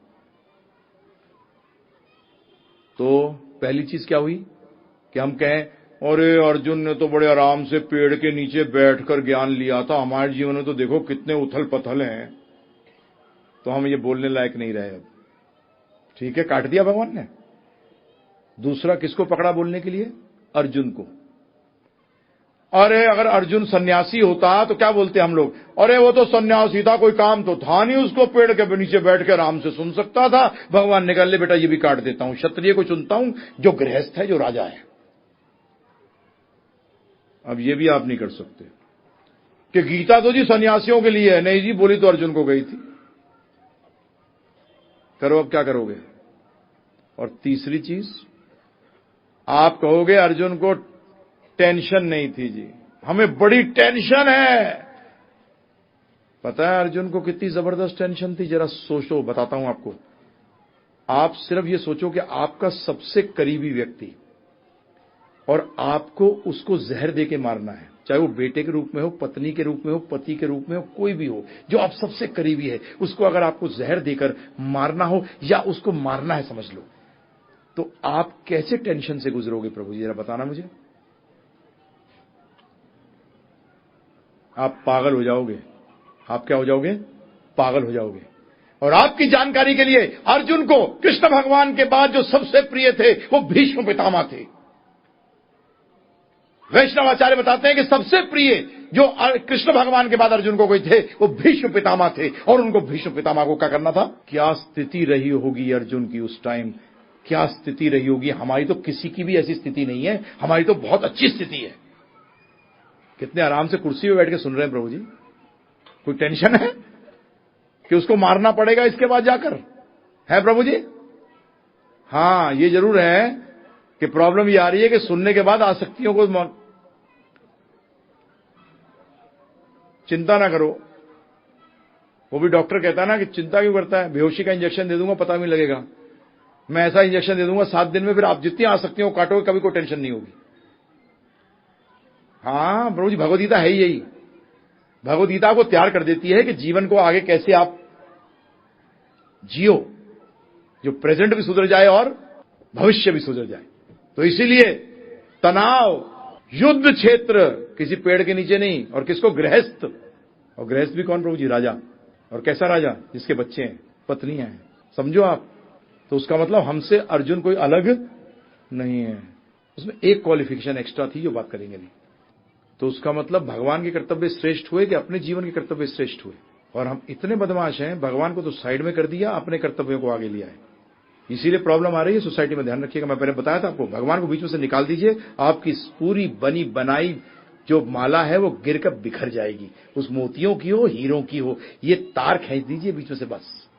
तो पहली चीज क्या हुई कि हम कहें, अरे अर्जुन ने तो बड़े आराम से पेड़ के नीचे बैठकर ज्ञान लिया था, हमारे जीवन में तो देखो कितने उथल पथल हैं, तो हम ये बोलने लायक नहीं रहे। अब ठीक है, काट दिया भगवान ने। दूसरा किसको पकड़ा बोलने के लिए? अर्जुन को। अरे अगर अर्जुन सन्यासी होता तो क्या बोलते हम लोग? अरे वो तो सन्यासी था, कोई काम तो था नहीं उसको, पेड़ के नीचे बैठ के आराम से सुन सकता था। भगवान ने कहा, ले बेटा ये भी काट देता हूं, क्षत्रिय को चुनता हूं जो गृहस्थ है, जो राजा है। अब ये भी आप नहीं कर सकते कि गीता तो जी सन्यासियों के लिए है। नहीं जी, बोली तो अर्जुन को गई थी। करो, अब क्या करोगे? और तीसरी चीज, आप कहोगे अर्जुन को टेंशन नहीं थी जी, हमें बड़ी टेंशन है। पता है अर्जुन को कितनी जबरदस्त टेंशन थी? जरा सोचो, बताता हूं आपको। आप सिर्फ ये सोचो कि आपका सबसे करीबी व्यक्ति, और आपको उसको जहर दे के मारना है, चाहे वो बेटे के रूप में हो, पत्नी के रूप में हो, पति के रूप में हो, कोई भी हो, जो आप सबसे करीबी है, उसको अगर आपको जहर देकर मारना हो या उसको मारना है समझ लो, तो आप कैसे टेंशन से गुजरोगे प्रभु जी, जरा बताना मुझे। आप पागल हो जाओगे। आप क्या हो जाओगे? पागल हो जाओगे। और आपकी जानकारी के लिए, अर्जुन को कृष्ण भगवान के बाद जो सबसे प्रिय थे वो भीष्म पितामह थे। वैष्णवाचार्य बताते हैं कि सबसे प्रिय जो कृष्ण भगवान के बाद अर्जुन को कोई थे वो भीष्म पितामह थे, और उनको भीष्म पितामह को क्या करना था? क्या स्थिति रही होगी अर्जुन की उस टाइम, क्या स्थिति रही होगी। हमारी तो किसी की भी ऐसी स्थिति नहीं है, हमारी तो बहुत अच्छी स्थिति है। कितने आराम से कुर्सी पे बैठ के सुन रहे हैं प्रभु जी। कोई टेंशन है कि उसको मारना पड़ेगा इसके बाद जाकर? है प्रभु जी? हां, ये जरूर है कि प्रॉब्लम ये आ रही है कि सुनने के बाद आसक्तियों को चिंता ना करो। वो भी डॉक्टर कहता है ना कि चिंता क्यों करता है, बेहोशी का इंजेक्शन दे दूंगा, पता भी लगेगा। मैं ऐसा इंजेक्शन दे दूंगा 7 दिन में, फिर आप जितनी आसक्तियों को काटोगे कभी कोई टेंशन नहीं होगी। हां प्रभु जी, भगवदगीता है यही। भगवदगीता को तैयार कर देती है कि जीवन को आगे कैसे आप जियो, जो प्रेजेंट भी सुधर जाए और भविष्य भी सुधर जाए। तो इसीलिए तनाव, युद्ध क्षेत्र किसी पेड़ के नीचे नहीं। और किसको? गृहस्थ। और गृहस्थ भी कौन प्रभु जी? राजा। और कैसा राजा? जिसके बच्चे हैं, पत्नियां हैं, समझो आप। तो उसका मतलब हमसे अर्जुन कोई अलग नहीं है। उसमें एक क्वालिफिकेशन एक्स्ट्रा थी जो बात करेंगे नहीं। तो उसका मतलब भगवान के कर्तव्य श्रेष्ठ हुए कि अपने जीवन के कर्तव्य श्रेष्ठ हुए? और हम इतने बदमाश हैं, भगवान को तो साइड में कर दिया, अपने कर्तव्यों को आगे लिया है। इसीलिए प्रॉब्लम आ रही है सोसाइटी में। ध्यान रखिएगा, मैं पहले बताया था आपको, भगवान को बीच में से निकाल दीजिए, आपकी पूरी बनी बनाई जो माला है वो गिरकर बिखर जाएगी। उस मोतियों की हो, हीरों की हो, ये तार खींच दीजिए बीच में से बस।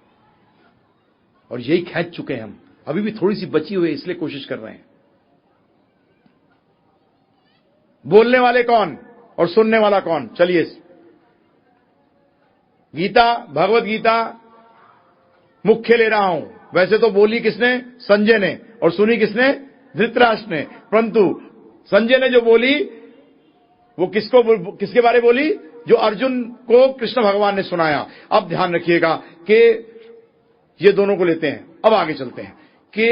और यही खींच चुके हैं हम, अभी भी थोड़ी सी बची हुई है, इसलिए कोशिश कर रहे हैं। बोलने वाले कौन और सुनने वाला कौन? चलिए, गीता, भगवत गीता मुख्य ले रहा हूं। वैसे तो बोली किसने? संजय ने। और सुनी किसने? धृतराष्ट्र ने। परंतु संजय ने जो बोली वो किसके बारे बोली? जो अर्जुन को कृष्ण भगवान ने सुनाया। अब ध्यान रखिएगा कि ये दोनों को लेते हैं। अब आगे चलते हैं कि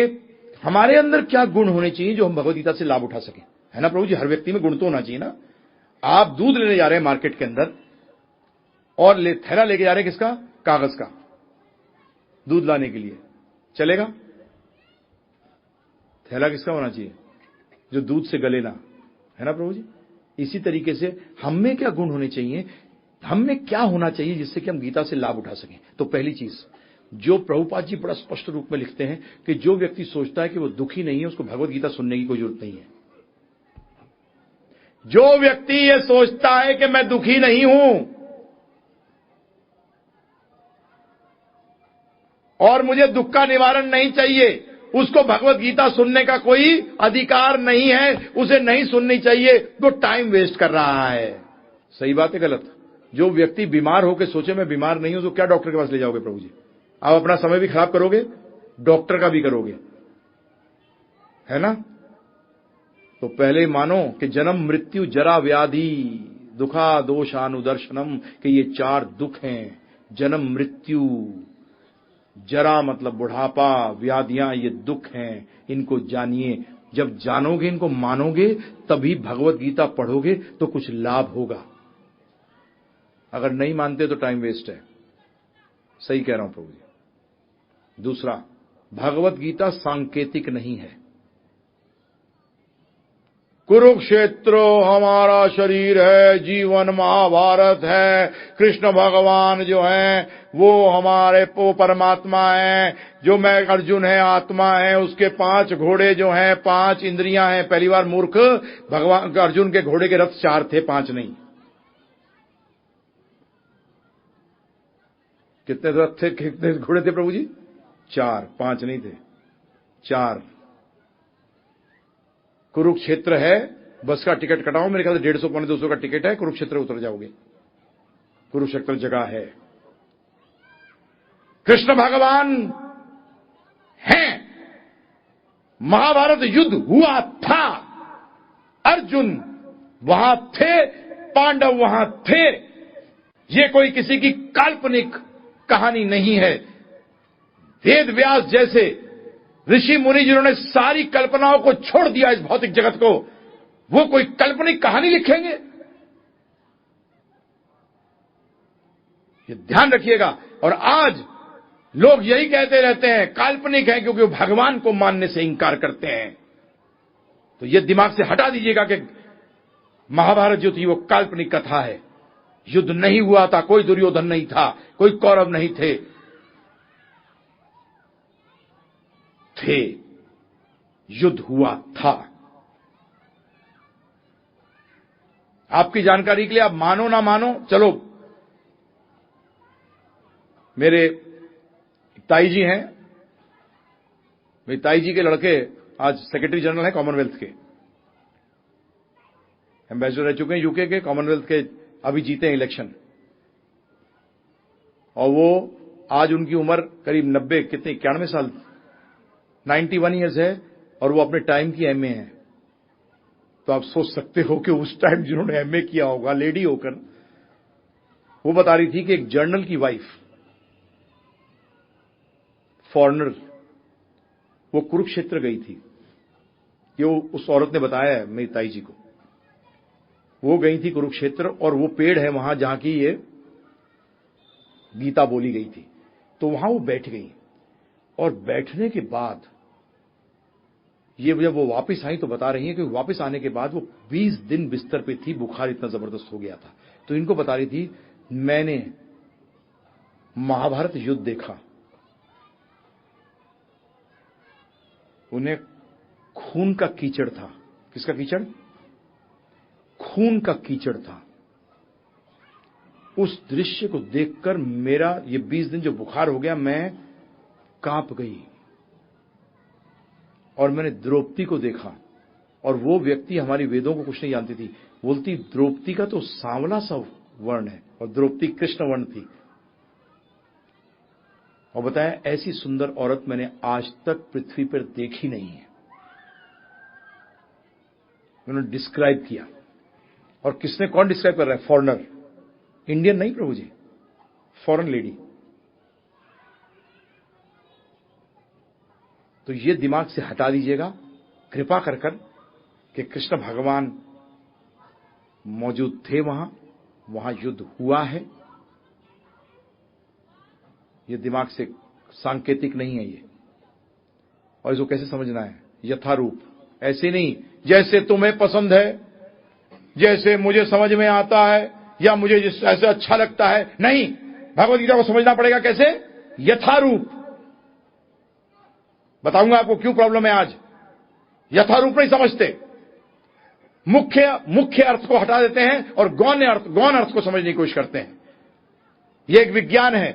हमारे अंदर क्या गुण होने चाहिए जो हम भगवत गीता से लाभ उठा सकें। है ना प्रभु जी? हर व्यक्ति में गुण तो होना चाहिए ना। आप दूध लेने जा रहे हैं मार्केट के अंदर और थैला लेके जा रहे हैं किसका? कागज का, दूध लाने के लिए। चलेगा? थैला किसका होना चाहिए? जो दूध से गले ना। है ना प्रभु जी? इसी तरीके से हम में क्या गुण होने चाहिए, हम में क्या होना चाहिए जिससे कि हम गीता से लाभ उठा सकें। तो पहली चीज जो प्रभुपाद जी बड़ा स्पष्ट रूप में लिखते हैं कि जो व्यक्ति सोचता है कि वो दुखी नहीं है, उसको भगवत गीता सुनने की कोई जरूरत नहीं है। जो व्यक्ति ये सोचता है कि मैं दुखी नहीं हूं और मुझे दुख का निवारण नहीं चाहिए, उसको भगवत गीता सुनने का कोई अधिकार नहीं है, उसे नहीं सुननी चाहिए। वो टाइम वेस्ट कर रहा है। सही बात है गलत? जो व्यक्ति बीमार होकर सोचे मैं बीमार नहीं हूं, तो क्या डॉक्टर के पास ले जाओगे प्रभु जी? आप अपना समय भी खराब करोगे, डॉक्टर का भी करोगे। है ना? तो पहले मानो कि जन्म, मृत्यु, जरा, व्याधि, दुखा दोषानुदर्शनम, कि ये 4 दुख हैं। जन्म, मृत्यु, जरा मतलब बुढ़ापा, व्याधियां ये दुख हैं, इनको जानिए। जब जानोगे, इनको मानोगे, तभी भगवत गीता पढ़ोगे तो कुछ लाभ होगा। अगर नहीं मानते तो टाइम वेस्ट है। सही कह रहा हूं प्रभु जी। दूसरा, भगवत गीता सांकेतिक नहीं है। कुरुक्षेत्र हमारा शरीर है, जीवन महाभारत है, कृष्ण भगवान जो हैं वो हमारे परमात्मा हैं, जो मैं अर्जुन है आत्मा है, उसके 5 घोड़े जो हैं, 5 इंद्रियां हैं। पहली बार मूर्ख, भगवान अर्जुन के घोड़े के रथ 4 थे, 5 नहीं। कितने रथ थे, कितने घोड़े थे प्रभु जी? 4, 5 नहीं थे, 4। कुरुक्षेत्र है, बस का टिकट कटाओ, मेरे ख्याल से 150 पौने 200 का टिकट है, कुरुक्षेत्र उतर जाओगे। कुरुक्षेत्र जगह है। कृष्ण भगवान हैं, महाभारत युद्ध हुआ था, अर्जुन वहां थे, पांडव वहां थे। ये कोई किसी की काल्पनिक कहानी नहीं है। वेद व्यास जैसे ऋषि मुनि जिन्होंने सारी कल्पनाओं को छोड़ दिया इस भौतिक जगत को, वो कोई काल्पनिक कहानी लिखेंगे? ये ध्यान रखिएगा। और आज लोग यही कहते रहते हैं काल्पनिक है, क्योंकि वो भगवान को मानने से इंकार करते हैं। तो ये दिमाग से हटा दीजिएगा कि महाभारत जो थी वो काल्पनिक कथा है। युद्ध नहीं हुआ था, कोई दुर्योधन नहीं था, कोई कौरव नहीं थे। युद्ध हुआ था। आपकी जानकारी के लिए, आप मानो ना मानो, चलो मेरे ताई जी हैं, मेरी ताई जी के लड़के आज सेक्रेटरी जनरल हैं कॉमनवेल्थ के, एम्बेसडर रह चुके हैं यूके के, कॉमनवेल्थ के अभी जीते हैं इलेक्शन। और वो आज उनकी उम्र करीब 90 कितने 91 साल 91 ईयर्स है, और वो अपने टाइम की एमए है। तो आप सोच सकते हो कि उस टाइम जिन्होंने एमए किया होगा, लेडी होकर, वो बता रही थी कि एक जर्नल की वाइफ, फॉरेनर, वो कुरुक्षेत्र गई थी। ये उस औरत ने बताया है मेरी ताई जी को। वो गई थी कुरुक्षेत्र, और वो पेड़ है वहां जहां की ये गीता बोली गई थी। तो वहां वो बैठ गई, और बैठने के बाद ये जब वो वापस आई तो बता रही है कि वापस आने के बाद वो 20 दिन बिस्तर पे थी, बुखार इतना जबरदस्त हो गया था। तो इनको बता रही थी, मैंने महाभारत युद्ध देखा, उन्हें खून का कीचड़ था। किसका कीचड़? खून का कीचड़ था। उस दृश्य को देखकर मेरा ये 20 दिन जो बुखार हो गया, मैं कांप गई। और मैंने द्रौपदी को देखा, और वो व्यक्ति हमारी वेदों को कुछ नहीं जानती थी। बोलती द्रौपदी का तो सांवला सा वर्ण है, और द्रौपदी कृष्ण वर्ण थी। और बताया ऐसी सुंदर औरत मैंने आज तक पृथ्वी पर देखी नहीं है। उन्होंने डिस्क्राइब किया। और किसने, कौन डिस्क्राइब कर रहा है? फॉरेनर, इंडियन नहीं प्रभु जी, फॉरेन लेडी। तो ये दिमाग से हटा दीजिएगा कृपा कर कि कृष्ण भगवान मौजूद थे वहां युद्ध हुआ है। ये दिमाग से सांकेतिक नहीं है ये। और इसको कैसे समझना है? यथारूप, ऐसे नहीं जैसे तुम्हें पसंद है, जैसे मुझे समझ में आता है, या मुझे ऐसे अच्छा लगता है। नहीं, भगवद गीता को समझना पड़ेगा कैसे? यथारूप। बताऊंगा आपको क्यों प्रॉब्लम है आज। यथारूप नहीं समझते, मुख्य अर्थ को हटा देते हैं और गौण अर्थ को समझने की कोशिश करते हैं। यह एक विज्ञान है,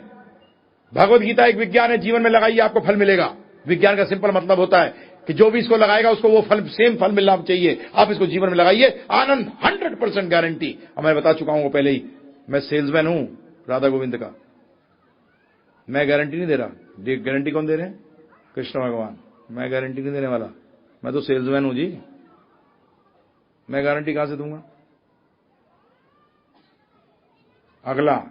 भगवद गीता एक विज्ञान है। जीवन में लगाइए, आपको फल मिलेगा। विज्ञान का सिंपल मतलब होता है कि जो भी इसको लगाएगा उसको वो फल, सेम फल मिलना चाहिए। आप इसको जीवन में लगाइए, आनंद 100% गारंटी। और मैं बता चुका हूं पहले ही, मैं सेल्समैन हूं राधा गोविंद का। मैं गारंटी नहीं दे रहा। गारंटी कौन दे रहे हैं? कृष्ण भगवान। मैं गारंटी नहीं देने वाला, मैं तो सेल्समैन हूं जी। मैं गारंटी कहां से दूंगा? अगला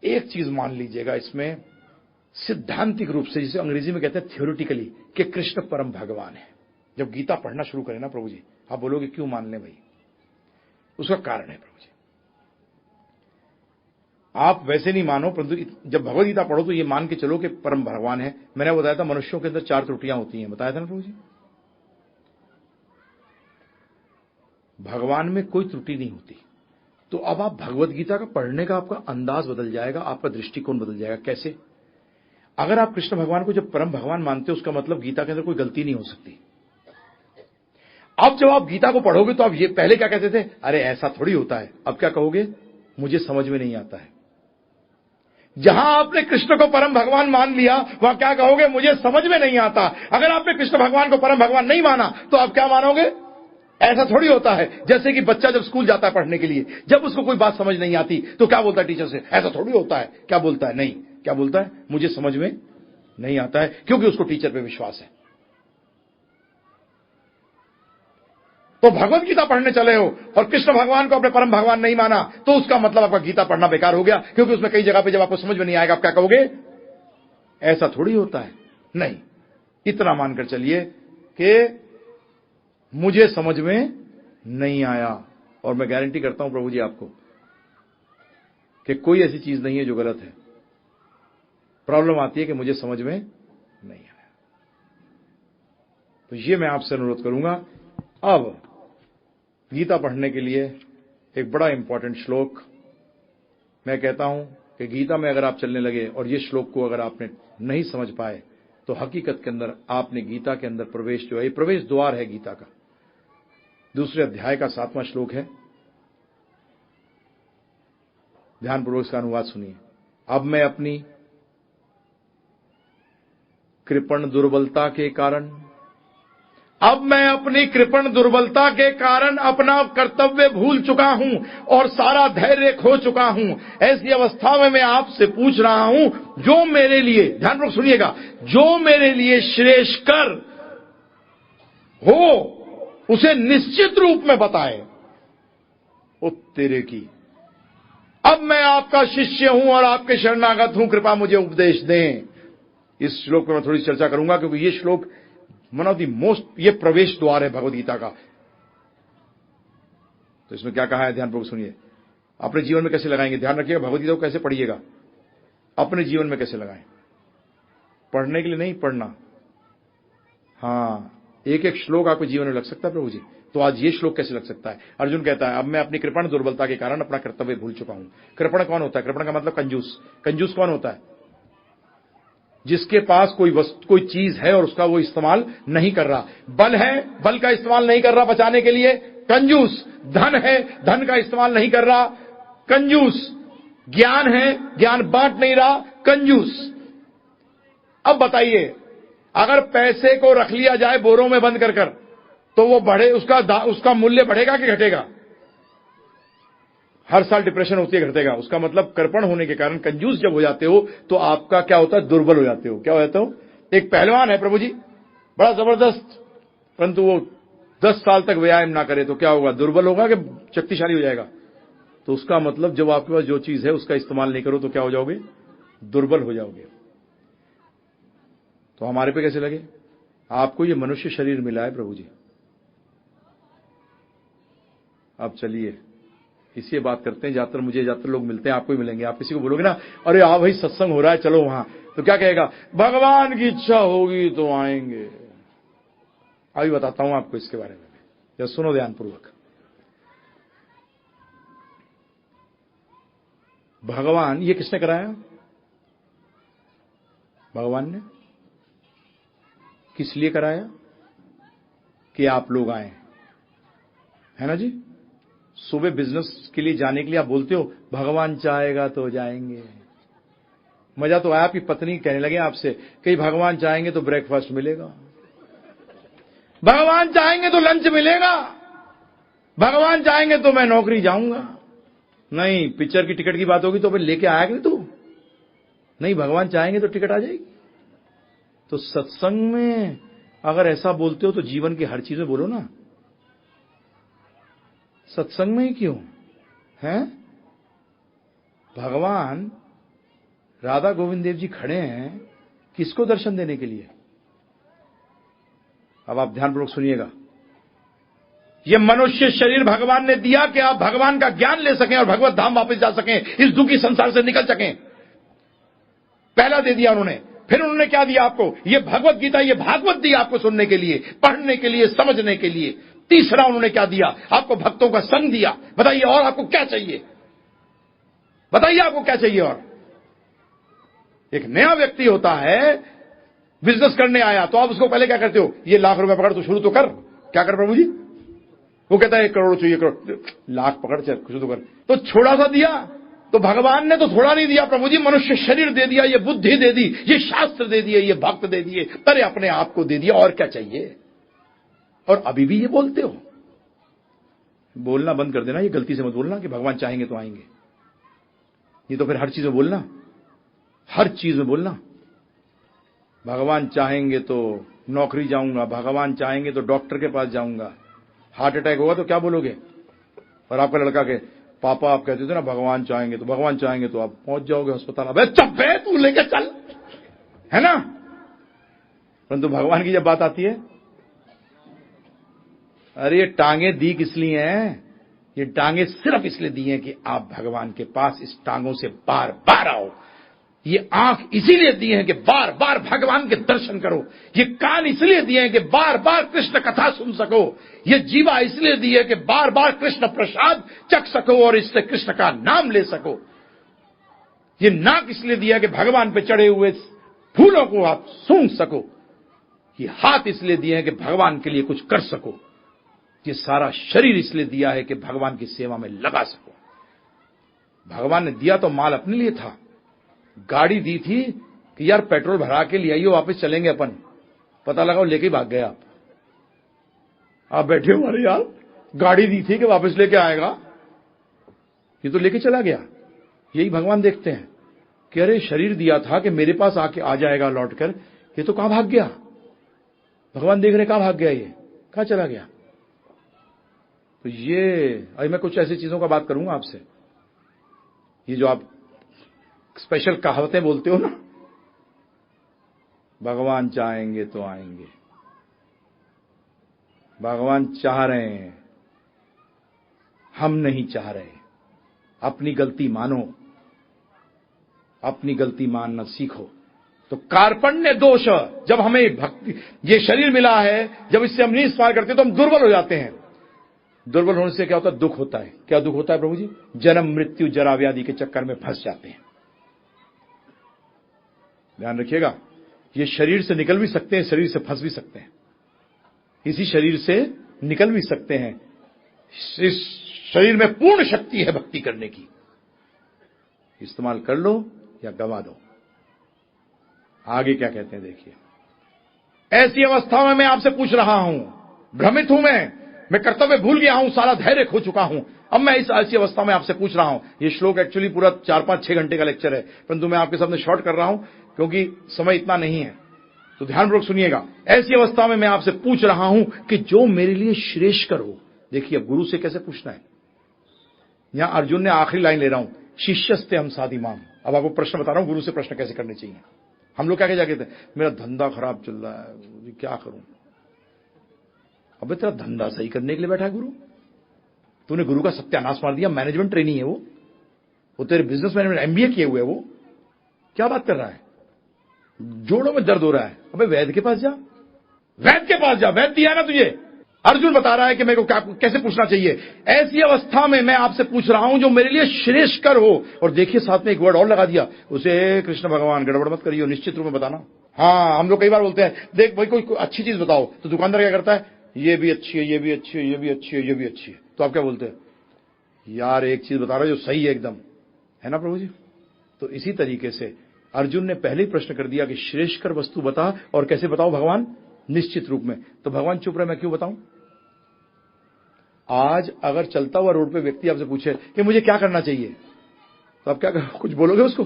एक चीज मान लीजिएगा इसमें, सिद्धांतिक रूप से, जिसे अंग्रेजी में कहते हैं थ्योरेटिकली, कि कृष्ण परम भगवान है। जब गीता पढ़ना शुरू करें ना प्रभु जी, आप बोलोगे क्यों मान लें भाई? उसका कारण है प्रभु जी। आप वैसे नहीं मानो, परंतु जब भगवद गीता पढ़ो तो ये मान के चलो कि परम भगवान है। मैंने बताया था मनुष्यों के अंदर 4 त्रुटियां होती हैं, बताया था ना प्रभु जी। भगवान में कोई त्रुटि नहीं होती। तो अब आप भगवद गीता का पढ़ने का आपका अंदाज बदल जाएगा, आपका दृष्टिकोण बदल जाएगा। कैसे? अगर आप कृष्ण भगवान को जब परम भगवान मानते हो, उसका मतलब गीता के अंदर कोई गलती नहीं हो सकती। अब जब आप गीता को पढ़ोगे तो आप ये पहले क्या कहते थे? अरे ऐसा थोड़ी होता है। अब क्या कहोगे? मुझे समझ में नहीं आता है। जहां आपने कृष्ण को परम भगवान मान लिया, वहां क्या कहोगे? मुझे समझ में नहीं आता। अगर आपने कृष्ण भगवान को परम भगवान नहीं माना तो आप क्या मानोगे? ऐसा थोड़ी होता है जैसे कि बच्चा जब स्कूल जाता है पढ़ने के लिए, जब उसको कोई बात समझ नहीं आती तो क्या बोलता है टीचर से? ऐसा थोड़ी होता है। क्या बोलता है? नहीं, क्या बोलता है? मुझे समझ में नहीं आता है, क्योंकि उसको टीचर पे विश्वास है। तो भगवत गीता पढ़ने चले हो और कृष्ण भगवान को अपने परम भगवान नहीं माना, तो उसका मतलब आपका गीता पढ़ना बेकार हो गया, क्योंकि उसमें कई जगह पे जब आपको समझ में नहीं आएगा आप क्या कहोगे? ऐसा थोड़ी होता है। नहीं, इतना मानकर चलिए कि मुझे समझ में नहीं आया, और मैं गारंटी करता हूं प्रभु जी आपको कि कोई ऐसी चीज नहीं है जो गलत है। प्रॉब्लम आती है कि मुझे समझ में नहीं आया। तो ये मैं आपसे अनुरोध करूंगा। अब गीता पढ़ने के लिए एक बड़ा इंपॉर्टेंट श्लोक मैं कहता हूं कि गीता में अगर आप चलने लगे और ये श्लोक को अगर आपने नहीं समझ पाए तो हकीकत के अंदर आपने गीता के अंदर प्रवेश जो है, प्रवेश द्वार है गीता का। दूसरे अध्याय का 7वां श्लोक है, ध्यानपूर्वक इसका अनुवाद सुनिए। अब मैं अपनी कृपण दुर्बलता के कारण अपना कर्तव्य भूल चुका हूं और सारा धैर्य खो चुका हूं। ऐसी अवस्था में मैं आपसे पूछ रहा हूं, जो मेरे लिए, ध्यानपूर्वक सुनिएगा, जो मेरे लिए श्रेष्ठकर हो उसे निश्चित रूप में बताए। ओ तेरे की, अब मैं आपका शिष्य हूं और आपके शरणागत हूं, कृपा मुझे उपदेश दें। इस श्लोक पर मैं थोड़ी चर्चा करूंगा, क्योंकि ये श्लोक वन ऑफ द मोस्ट, ये प्रवेश द्वार है भगवद गीता का। तो इसमें क्या कहा है, ध्यानपूर्वक सुनिए। अपने जीवन में कैसे लगाएंगे? ध्यान रखिएगा, भगवद गीता को कैसे पढ़िएगा, अपने जीवन में कैसे लगाएं। पढ़ने के लिए नहीं, पढ़ना। हाँ, एक एक श्लोक आपके जीवन में लग सकता है प्रभु जी। तो आज ये श्लोक कैसे लग सकता है? अर्जुन कहता है, अब मैं अपनी कृपण दुर्बलता के कारण अपना कर्तव्य भूल चुका हूं। कृपण कौन होता है? कृपण का मतलब कंजूस। कंजूस कौन होता है? जिसके पास कोई चीज है और उसका वो इस्तेमाल नहीं कर रहा। बल है, बल का इस्तेमाल नहीं कर रहा बचाने के लिए, कंजूस। धन है, धन का इस्तेमाल नहीं कर रहा, कंजूस। ज्ञान है, ज्ञान बांट नहीं रहा, कंजूस। अब बताइए, अगर पैसे को रख लिया जाए बोरों में बंद कर तो वो बढ़े, उसका मूल्य बढ़ेगा कि घटेगा? हर साल डिप्रेशन होती है, घटेगा। उसका मतलब कृपण होने के कारण, कंजूस जब हो जाते हो तो आपका क्या होता है? दुर्बल हो जाते हो। क्या हो जाते हो? एक पहलवान है प्रभु जी, बड़ा जबरदस्त, परंतु वो 10 साल तक व्यायाम ना करे तो क्या होगा? दुर्बल होगा कि शक्तिशाली हो जाएगा? तो उसका मतलब जब आपके पास जो चीज है उसका इस्तेमाल नहीं करो तो क्या हो जाओगे? दुर्बल हो जाओगे। तो हमारे पे कैसे लगे? आपको ये मनुष्य शरीर मिला है प्रभु जी। अब चलिए इसी बात करते हैं। ज्यादातर लोग मिलते हैं, आपको ही मिलेंगे। आप किसी को बोलोगे ना, अरे हाँ भाई सत्संग हो रहा है, चलो वहां, तो क्या कहेगा? भगवान की इच्छा होगी तो आएंगे। अभी बताता हूं आपको इसके बारे में, जरा सुनो ध्यानपूर्वक। भगवान, ये किसने कराया? भगवान ने। किस लिए कराया? कि आप लोग आए, है ना जी। सुबह बिजनेस के लिए जाने के लिए आप बोलते हो भगवान चाहेगा तो जाएंगे। मजा तो आया, आपकी पत्नी कहने लगे आपसे कि भगवान चाहेंगे तो ब्रेकफास्ट मिलेगा, भगवान चाहेंगे तो लंच मिलेगा, भगवान चाहेंगे तो मैं नौकरी जाऊंगा। नहीं, पिक्चर की टिकट की बात होगी तो फिर लेके आया कि तू नहीं, भगवान चाहेंगे तो टिकट आ जाएगी। तो सत्संग में अगर ऐसा बोलते हो तो जीवन की हर चीज में बोलो ना। सत्संग में ही क्यों हैं? भगवान राधा गोविंद देव जी खड़े हैं किसको दर्शन देने के लिए? अब आप ध्यानपूर्वक सुनिएगा। यह मनुष्य शरीर भगवान ने दिया कि आप भगवान का ज्ञान ले सकें और भगवत धाम वापस जा सकें, इस दुखी संसार से निकल सकें। पहला दे दिया उन्होंने, फिर उन्होंने क्या दिया आपको? ये भगवत गीता, ये भागवत दी आपको सुनने के लिए, पढ़ने के लिए, समझने के लिए। तीसरा उन्होंने क्या दिया आपको? भक्तों का संग दिया। बताइए और आपको क्या चाहिए? बताइए आपको क्या चाहिए और? एक नया व्यक्ति होता है, बिजनेस करने आया, तो आप उसको पहले क्या करते हो? ये लाख रुपए पकड़, तो शुरू तो कर। क्या कर प्रभु जी? वो कहता है 1 करोड़ चाहिए, करोड़, लाख पकड़, चल शुरू तो कर। तो थोड़ा सा दिया, तो भगवान ने तो थोड़ा नहीं दिया प्रभु जी, मनुष्य शरीर दे दिया, ये बुद्धि दे दी, ये शास्त्र दे दिए, ये भक्त दे दिए, अरे अपने आप को दे दिया, और क्या चाहिए? और अभी भी ये बोलते हो बोलना बंद कर देना, ये गलती से मत बोलना कि भगवान चाहेंगे तो आएंगे। ये तो फिर हर चीज में बोलना, हर चीज में बोलना, भगवान चाहेंगे तो नौकरी जाऊंगा, भगवान चाहेंगे तो डॉक्टर के पास जाऊंगा। हार्ट अटैक होगा तो क्या बोलोगे? और आपका लड़का के पापा आप कहते थे ना भगवान चाहेंगे तो, भगवान चाहेंगे तो आप पहुंच जाओगे अस्पताल। अबे चुप बे, तू लेके चल, है ना। परंतु भगवान की जब बात आती है, अरे ये टांगे दी किस लिए हैं? ये टांगे सिर्फ इसलिए दी हैं कि आप भगवान के पास इस टांगों से बार बार आओ। ये आंख इसीलिए दी है कि बार बार भगवान के दर्शन करो। ये कान इसलिए दिए हैं कि बार बार कृष्ण कथा सुन सको। ये जीवा इसलिए दी है कि बार बार कृष्ण प्रसाद चख सको और इससे कृष्ण का नाम ले सको। ये नाक इसलिए दिया कि भगवान पे चढ़े हुए फूलों को आप सूंघ सको। ये हाथ इसलिए दिए हैं कि भगवान के लिए कुछ कर सको। ये सारा शरीर इसलिए दिया है कि भगवान की सेवा में लगा सको। भगवान ने दिया तो माल अपने लिए था। गाड़ी दी थी कि यार पेट्रोल भरा के ले आइयो, वापस चलेंगे अपन। पता लगाओ लेके भाग गए आप बैठे हो, अरे यार गाड़ी दी थी कि वापस लेके आएगा, ये तो लेके चला गया। यही भगवान देखते हैं कि अरे शरीर दिया था कि मेरे पास आके आ जाएगा लौटकर, ये तो कहां भाग गया। भगवान देख रहे कहां भाग गया, ये कहां चला गया। तो ये अभी मैं कुछ ऐसी चीजों का बात करूंगा आपसे, ये जो आप स्पेशल कहावतें बोलते हो ना, भगवान चाहेंगे तो आएंगे। भगवान चाह रहे हैं, हम नहीं चाह रहे। अपनी गलती मानो, अपनी गलती मानना सीखो। तो कार्पण्य दोष, जब हमें भक्ति ये शरीर मिला है, जब इससे हम नहीं इस्तेमाल करते तो हम दुर्बल हो जाते हैं। दुर्बल होने से क्या होता है? दुख होता है। क्या दुख होता है प्रभु जी? जन्म मृत्यु जरा व्याधि के चक्कर में फंस जाते हैं। ध्यान रखिएगा, ये शरीर से निकल भी सकते हैं, शरीर से फंस भी सकते हैं। इसी शरीर से निकल भी सकते हैं। इस शरीर में पूर्ण शक्ति है भक्ति करने की, इस्तेमाल कर लो या गवा दो। आगे क्या कहते हैं देखिए, ऐसी अवस्था में मैं आपसे पूछ रहा हूं, भ्रमित हूं मैं कर्तव्य भूल गया हूं, सारा धैर्य खो चुका हूं। अब मैं इस ऐसी अवस्था में आपसे पूछ रहा हूं। ये श्लोक एक्चुअली पूरा 4-5-6 घंटे का लेक्चर है, परंतु मैं आपके सामने शॉर्ट कर रहा हूं क्योंकि समय इतना नहीं है। तो ध्यानपूर्वक सुनिएगा। ऐसी अवस्था में मैं आपसे पूछ रहा हूं कि जो मेरे लिए श्रेष्ठकर हो। देखिए अब गुरु से कैसे पूछना है। यहां अर्जुन ने आखिरी लाइन ले रहा हूं, शिष्यस्ते हम साधिमाम। अब आपको प्रश्न बता रहा हूं, गुरु से प्रश्न कैसे करने चाहिए। हम लोग क्या क्या कहते हैं, मेरा धंधा खराब चल रहा है, क्या करूं। अबे तेरा धंधा सही करने के लिए बैठा है गुरु। तूने गुरु का सत्यानाश मार दिया। मैनेजमेंट ट्रेनी है वो तेरे बिजनेस मैनेजमेंट एमबीए किए हुए है। वो क्या बात कर रहा है, जोड़ों में दर्द हो रहा है। अबे वैद्य के पास जा, वैद्य के पास जा, वैद्य दिया ना तुझे। अर्जुन बता रहा है कि मेरे को क्या कैसे पूछना चाहिए। ऐसी अवस्था में मैं आपसे पूछ रहा हूं जो मेरे लिए श्रेष्ठकर हो। और देखिए साथ में एक वर्ड और लगा दिया, उसे कृष्ण भगवान। गड़बड़ मत करियो, निश्चित रूप में बताना। हाँ, हम लोग कई बार बोलते हैं, देख भाई कोई अच्छी चीज बताओ, तो दुकानदार क्या करता है, ये भी अच्छी है, ये भी अच्छी है, ये भी अच्छी है, ये भी अच्छी है। तो आप क्या बोलते हैं, यार एक चीज बता रहा है जो सही है एकदम, है ना प्रभु जी। तो इसी तरीके से अर्जुन ने पहले ही प्रश्न कर दिया कि श्रेष्ठकर वस्तु बता, और कैसे बताओ भगवान, निश्चित रूप में। तो भगवान चुप रहे, मैं क्यों बताऊं। आज अगर चलता हुआ रोड पे व्यक्ति आपसे पूछे कि मुझे क्या करना चाहिए, तो आप क्या कुछ बोलोगे उसको,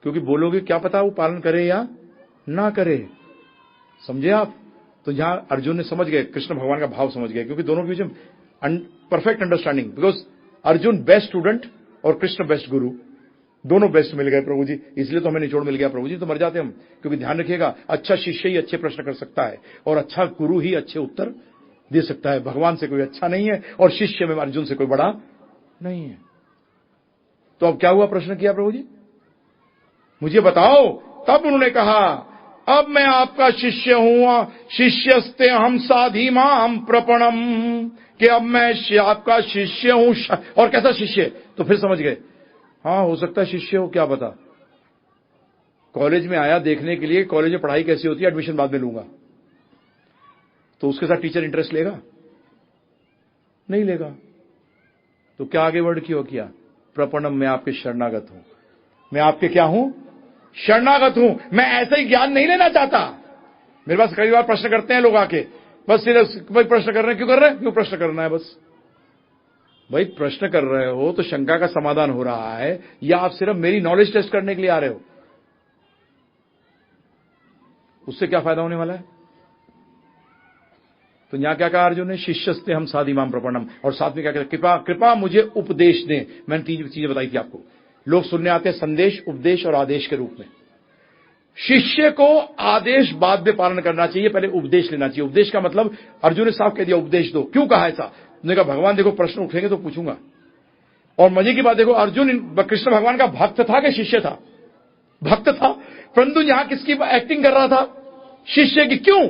क्योंकि बोलोगे क्या पता वो पालन करे या ना करे। समझे आप। तो यहां अर्जुन ने समझ गए, कृष्ण भगवान का भाव समझ गए, क्योंकि दोनों के बीच perfect understanding. Because Arjun best student और कृष्ण बेस्ट गुरु, दोनों बेस्ट मिल गए प्रभु जी। इसलिए तो हमें निचोड़ मिल गया प्रभु जी, तो मर जाते हम। क्योंकि ध्यान रखिएगा, अच्छा शिष्य ही अच्छे प्रश्न कर सकता है, और अच्छा गुरु ही अच्छे उत्तर दे सकता है। भगवान से कोई अच्छा नहीं है, और शिष्य में अर्जुन से कोई बड़ा नहीं है। तो अब क्या हुआ, प्रश्न किया प्रभु जी, मुझे बताओ। तब उन्होंने कहा, अब मैं आपका शिष्य हूं, शिष्यस्ते हम साधिमाम प्रपणम, कि अब मैं आपका शिष्य हूं। और कैसा शिष्य, तो फिर समझ गए, हाँ हो सकता है शिष्य हो, क्या पता। कॉलेज में आया देखने के लिए, कॉलेज में पढ़ाई कैसी होती है, एडमिशन बाद में लूंगा, तो उसके साथ टीचर इंटरेस्ट लेगा, नहीं लेगा। तो क्या आगे वर्ड क्यों किया, प्रपणम, मैं आपके शरणागत हूं। मैं आपके क्या हूं, शरणागत हूं। मैं ऐसा ही ज्ञान नहीं लेना चाहता। मेरे पास कई बार प्रश्न करते हैं लोग आके बस सिर्फ भाई प्रश्न कर रहे हैं, क्यों कर रहे हैं, क्यों प्रश्न करना है बस। भाई प्रश्न कर रहे हो तो शंका का समाधान हो रहा है, या आप सिर्फ मेरी नॉलेज टेस्ट करने के लिए आ रहे हो? उससे क्या फायदा होने वाला है? तो यहां क्या कहा अर्जुन ने, शिष्यस्ते हम साधिमाम प्रपन्नम, और साथ में क्या कहते, कृपा कृपा मुझे उपदेश दें। मैंने 3 चीजें बताई थी आपको। लोग सुनने आते हैं संदेश, उपदेश और आदेश के रूप में। शिष्य को आदेश बाद में पालन करना चाहिए, पहले उपदेश लेना चाहिए। उपदेश का मतलब अर्जुन ने साफ कह दिया, उपदेश दो। क्यों कहा ऐसा? उन्होंने कहा भगवान देखो प्रश्न उठेंगे तो पूछूंगा। और मजे की बात देखो, अर्जुन कृष्ण भगवान का भक्त था कि शिष्य था? भक्त था, परंतु यहां किसकी एक्टिंग कर रहा था? शिष्य की। क्यों?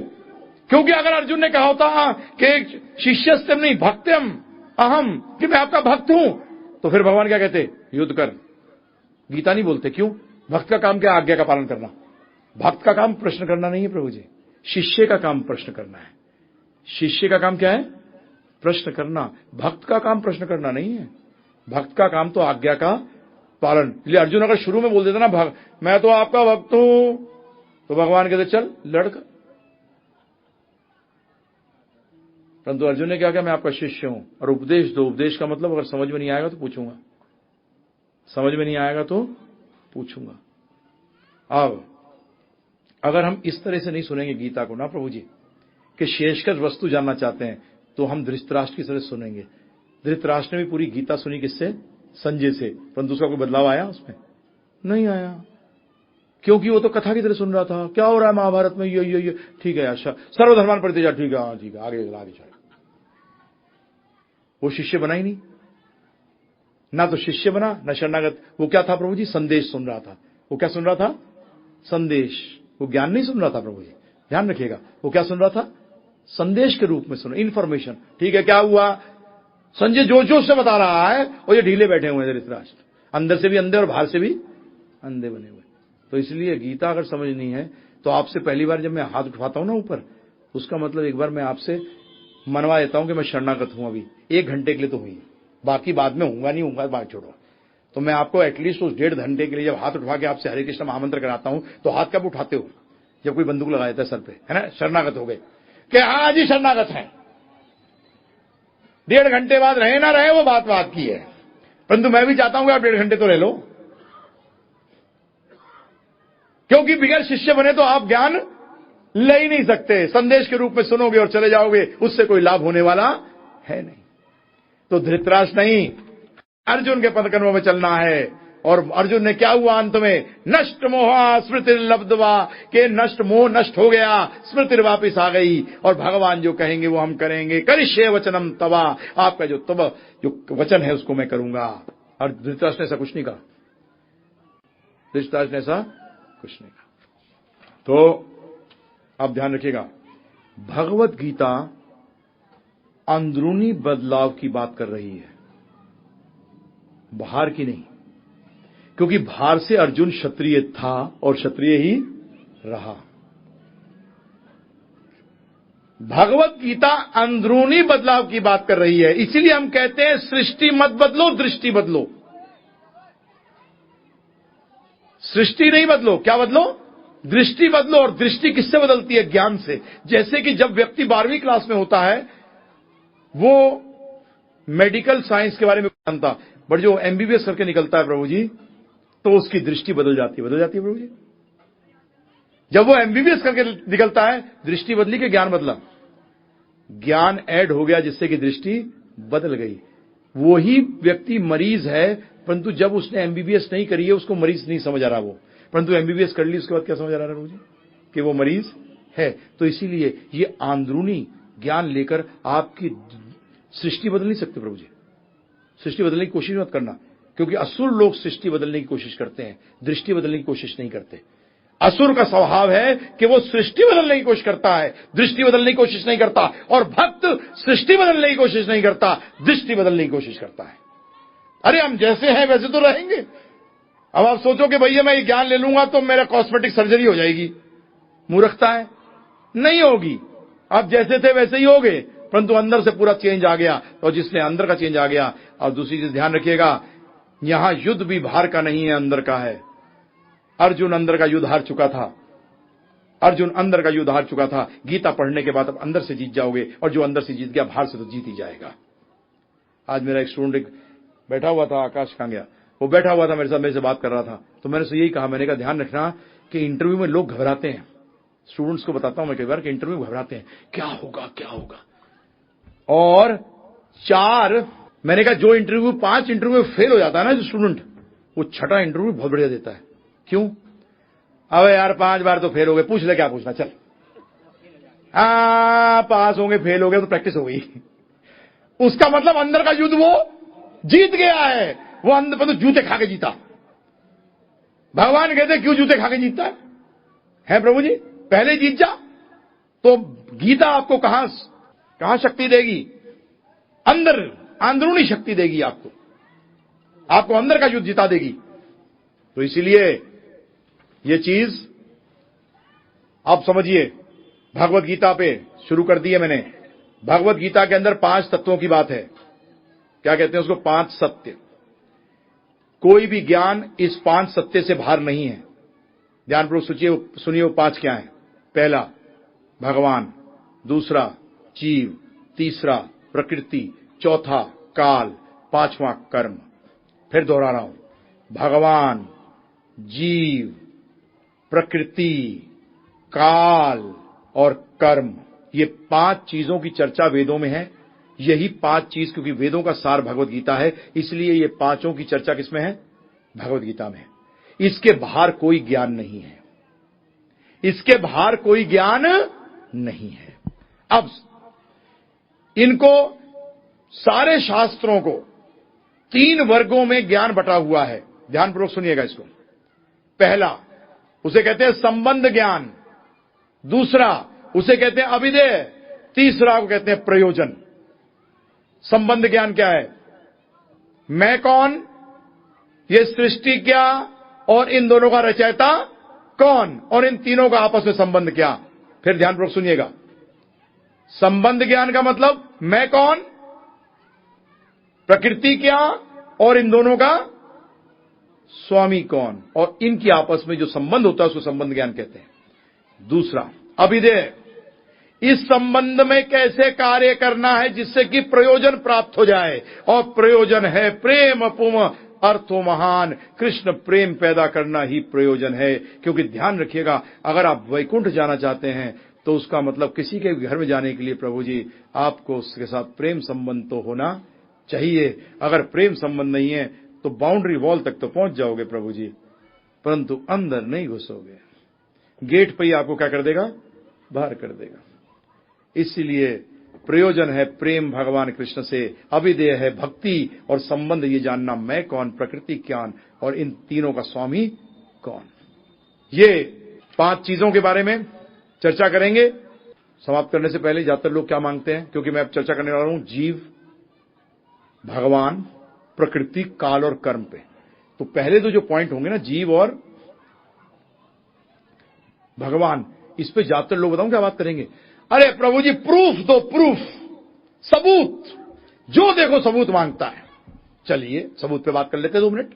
क्योंकि अगर अर्जुन ने कहा होता कि शिष्यस्तेम नहीं भक्त्यम अहम, कि मैं आपका भक्त हूं, तो फिर भगवान क्या कहते, युद्ध कर। गीता नहीं बोलते। क्यों? भक्त का काम क्या? आज्ञा का पालन करना। भक्त का काम प्रश्न करना नहीं है प्रभु जी, शिष्य का काम प्रश्न करना है। शिष्य का काम क्या है? प्रश्न करना। भक्त का काम प्रश्न करना नहीं है। भक्त का काम तो आज्ञा का पालन। इसलिए अर्जुन अगर शुरू में बोल देता ना मैं तो आपका भक्त हूं, तो भगवान कहते चल लड़का। परंतु अर्जुन ने क्या कहा, मैं आपका शिष्य हूं और उपदेश दो। उपदेश का मतलब अगर समझ में नहीं आएगा तो पूछूंगा, समझ में नहीं आएगा तो पूछूंगा। अब अगर हम इस तरह से नहीं सुनेंगे गीता को ना प्रभु जी, कि शेषकर वस्तु जानना चाहते हैं, तो हम धृतराष्ट्र की तरह सुनेंगे। धृतराष्ट्र ने भी पूरी गीता सुनी किससे? संजय से। परंतु उसका कोई बदलाव आया उसमें? नहीं आया, क्योंकि वो तो कथा की तरह सुन रहा था। क्या हो रहा है महाभारत में? ये ठीक है, अच्छा सर्वधर्मान परित्यज्य, ठीक है, हाँ ठीक है, आगे चल। वो शिष्य बना ही नहीं, ना तो शिष्य बना न शरणागत। वो क्या था प्रभु जी? संदेश सुन रहा था। वो क्या सुन रहा था? संदेश। वो ज्ञान नहीं सुन रहा था प्रभु जी, ध्यान रखिएगा। वो क्या सुन रहा था? संदेश के रूप में सुन, इन्फॉर्मेशन। ठीक है, क्या हुआ? संजय जोश जोश से बता रहा है और ये ढीले बैठे हुए हैं धृतराष्ट्र, अंदर से भी अंधे और बाहर से भी अंधे बने हुए। तो इसलिए गीता अगर समझनी है तो आपसे पहली बार जब मैं हाथ उठवाता हूं ना ऊपर, उसका मतलब एक बार मैं आपसे मनवा देता हूं कि मैं शरणागत हूं। अभी 1 घंटे के लिए तो हुई, बाकी बाद में होऊंगा नहीं होऊंगा बात छोड़ो। तो मैं आपको एटलीस्ट उस 1.5 घंटे के लिए जब हाथ उठवा के आपसे हरे कृष्ण महामंत्र कराता हूं, तो हाथ कब उठाते हो? जब कोई बंदूक लगा देता है सर पे, है ना, शरणागत हो गए कि हाँ जी शरणागत है। 1.5 घंटे बाद रहे ना रहे वो बात की है, परंतु मैं भी चाहता हूं कि आप 1.5 घंटे तो रह लो, क्योंकि बगैर शिष्य बने तो आप ज्ञान ले ही नहीं सकते। संदेश के रूप में सुनोगे और चले जाओगे, उससे कोई लाभ होने वाला है नहीं। तो धृतराष्ट्र नहीं, अर्जुन के पदकर्मों में चलना है। और अर्जुन ने क्या हुआ अंत में? नष्ट मोहा स्मृति लब्धवा, के नष्ट मोह नष्ट हो गया, स्मृति वापिस आ गई। और भगवान जो कहेंगे वो हम करेंगे। करिष्ये वचनम तवा, आपका जो वचन है उसको मैं करूंगा। और धृतराष्ट्र ने ऐसा कुछ नहीं कहा, धृतराष्ट्र ने ऐसा कुछ नहीं कहा। तो आप ध्यान रखिएगा, भगवत गीता अंदरूनी बदलाव की बात कर रही है, बाहर की नहीं। क्योंकि बाहर से अर्जुन क्षत्रिय था और क्षत्रिय ही रहा। भगवत गीता अंदरूनी बदलाव की बात कर रही है। इसीलिए हम कहते हैं सृष्टि मत बदलो, दृष्टि बदलो। सृष्टि नहीं बदलो, क्या बदलो? दृष्टि बदलो। और दृष्टि किससे बदलती है? ज्ञान से। जैसे कि जब व्यक्ति 12वीं क्लास में होता है, वो मेडिकल साइंस के बारे में जानता, बट जो एमबीबीएस करके निकलता है प्रभु जी, तो उसकी दृष्टि बदल जाती है प्रभु जी। जब वो एमबीबीएस करके निकलता है, दृष्टि बदली के ज्ञान बदला? ज्ञान ऐड हो गया जिससे कि दृष्टि बदल गई। वो ही व्यक्ति मरीज है, परंतु जब उसने एमबीबीएस नहीं करी है उसको मरीज नहीं समझ आ रहा वो, परंतु एमबीबीएस कर ली उसके बाद क्या समझ आ रहा है प्रभु जी? कि वो मरीज है। तो इसीलिए ये अंदरूनी ज्ञान लेकर आपकी सृष्टि बदल नहीं सकते प्रभु जी। सृष्टि बदलने की कोशिश मत करना, क्योंकि असुर लोग सृष्टि बदलने की कोशिश करते हैं, दृष्टि बदलने की कोशिश नहीं करते। असुर का स्वभाव है कि वो सृष्टि बदलने की कोशिश करता है, दृष्टि बदलने की कोशिश नहीं करता। और भक्त सृष्टि बदलने की कोशिश नहीं करता, दृष्टि बदलने की कोशिश करता है। अरे हम जैसे हैं वैसे तो रहेंगे। अब आप सोचो कि भैया मैं ये ज्ञान ले लूंगा तो मेरा कॉस्मेटिक सर्जरी हो जाएगी, मूर्खता है, नहीं होगी। आप जैसे थे वैसे ही होगे, परंतु अंदर से पूरा चेंज आ गया। और जिसने अंदर का चेंज आ गया। और दूसरी चीज ध्यान रखिएगा, यहां युद्ध भी बाहर का नहीं है, अंदर का है। अर्जुन अंदर का युद्ध हार चुका था। अर्जुन अंदर का युद्ध हार चुका था, गीता पढ़ने के बाद अब अंदर से जीत जाओगे, और जो अंदर से जीत गया बाहर से तो जीत ही जाएगा। आज मेरा एक स्टूडेंट बैठा हुआ था, आकाश कांग्या, वो बैठा हुआ था मेरे साथ, मेरे से बात कर रहा था, तो मैंने उससे यही कहा, मैंने कहा ध्यान रखना कि इंटरव्यू में लोग घबराते हैं। स्टूडेंट्स को बताता हूं मैं कई बार कि इंटरव्यू में घबराते हैं, क्या होगा क्या होगा। और मैंने कहा जो इंटरव्यू 5 इंटरव्यू में फेल हो जाता है ना जो स्टूडेंट, वो छठा इंटरव्यू बहुत बढ़िया देता है। क्यों? अबे यार 5 बार तो फेल हो गए, पूछ ले क्या पूछना, चल। पास होंगे फेल हो गए तो प्रैक्टिस हो गई। उसका मतलब अंदर का युद्ध वो जीत गया है, वो अंदर पर तो जूते खा के जीता। भगवान कहते क्यों जूते खा के जीतता है प्रभु जी? पहले जीत जा। तो गीता आपको कहां शक्ति देगी? अंदरूनी शक्ति देगी आपको अंदर का युद्ध जिता देगी। तो इसीलिए ये चीज आप समझिए। भगवत गीता पे शुरू कर दी है मैंने। भगवत गीता के अंदर 5 तत्वों की बात है। क्या कहते हैं उसको? 5 सत्य। कोई भी ज्ञान इस 5 सत्य से बाहर नहीं है। ध्यानपूर्वक सुनिए वो 5 क्या है। पहला भगवान, दूसरा जीव, तीसरा प्रकृति, चौथा काल, 5वां कर्म। फिर दोहरा रहा हूं, भगवान, जीव, प्रकृति, काल और कर्म, ये 5 चीजों की चर्चा वेदों में है। यही 5 चीज, क्योंकि वेदों का सार भगवत गीता है, इसलिए ये 5 की चर्चा किसमें है? भगवत गीता में। इसके बाहर कोई ज्ञान नहीं है, इसके बाहर कोई ज्ञान नहीं है। अब इनको सारे शास्त्रों को 3 वर्गों में ज्ञान बटा हुआ है। ध्यानपूर्वक सुनिएगा इसको। पहला उसे कहते हैं संबंध ज्ञान, दूसरा उसे कहते हैं अभिधेय, तीसरा को कहते हैं प्रयोजन। संबंध ज्ञान क्या है? मैं कौन, ये सृष्टि क्या, और इन दोनों का रचयिता कौन, और इन तीनों का आपस में संबंध क्या। फिर ध्यानपूर्वक सुनिएगा। संबंध ज्ञान का मतलब मैं कौन, प्रकृति क्या, और इन दोनों का स्वामी कौन, और इनकी आपस में जो संबंध होता है उसको संबंध ज्ञान कहते हैं। दूसरा अभिधेय, इस संबंध में कैसे कार्य करना है जिससे कि प्रयोजन प्राप्त हो जाए, और प्रयोजन है प्रेम पुम अर्थो महान। कृष्ण प्रेम पैदा करना ही प्रयोजन है। क्योंकि ध्यान रखिएगा, अगर आप वैकुंठ जाना चाहते हैं तो उसका मतलब किसी के घर में जाने के लिए प्रभु जी आपको उसके साथ प्रेम संबंध तो होना चाहिए। अगर प्रेम संबंध नहीं है तो बाउंड्री वॉल तक तो पहुंच जाओगे प्रभु जी, परंतु अंदर नहीं घुसोगे। गेट पे ही आपको क्या कर देगा? बाहर कर देगा। इसीलिए प्रयोजन है प्रेम भगवान कृष्ण से, अभिधेय है भक्ति, और संबंध ये जानना मैं कौन, प्रकृति ज्ञान, और इन तीनों का स्वामी कौन। ये 5 चीजों के बारे में चर्चा करेंगे। समाप्त करने से पहले ज्यादातर लोग क्या मांगते हैं, क्योंकि मैं अब चर्चा करने वाला हूं जीव, भगवान, प्रकृति, काल और कर्म पे। तो पहले तो जो पॉइंट होंगे ना, जीव और भगवान, इस पे ज्यादातर लोग बताऊं क्या बात करेंगे? अरे प्रभु जी प्रूफ दो, प्रूफ, सबूत, जो देखो सबूत मांगता है। चलिए सबूत पे बात कर लेते हैं 2 मिनट।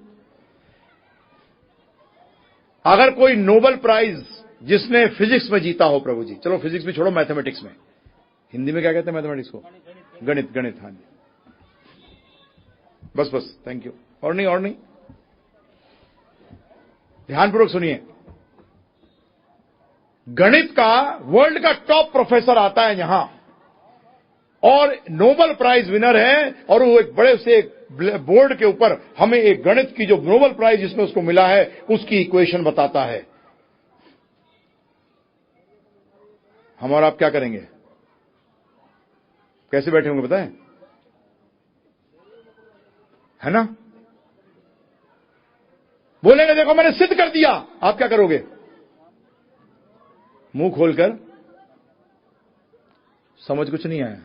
अगर कोई नोबेल प्राइज जिसने फिजिक्स में जीता हो प्रभु जी, चलो फिजिक्स में छोड़ो, मैथमेटिक्स में, हिंदी में क्या कहते हैं मैथमेटिक्स को? गणित। हाँ जी, बस थैंक यू। और नहीं ध्यानपूर्वक सुनिए। गणित का वर्ल्ड का टॉप प्रोफेसर आता है यहां, और नोबेल प्राइज विनर है, और वो एक बड़े से बोर्ड के ऊपर हमें एक गणित की जो नोबेल प्राइज जिसमें उसको मिला है उसकी इक्वेशन बताता है। हम और आप क्या करेंगे? कैसे बैठे होंगे बताएं? है ना? बोलेंगे देखो मैंने सिद्ध कर दिया। आप क्या करोगे? मुंह खोलकर समझ कुछ नहीं आया,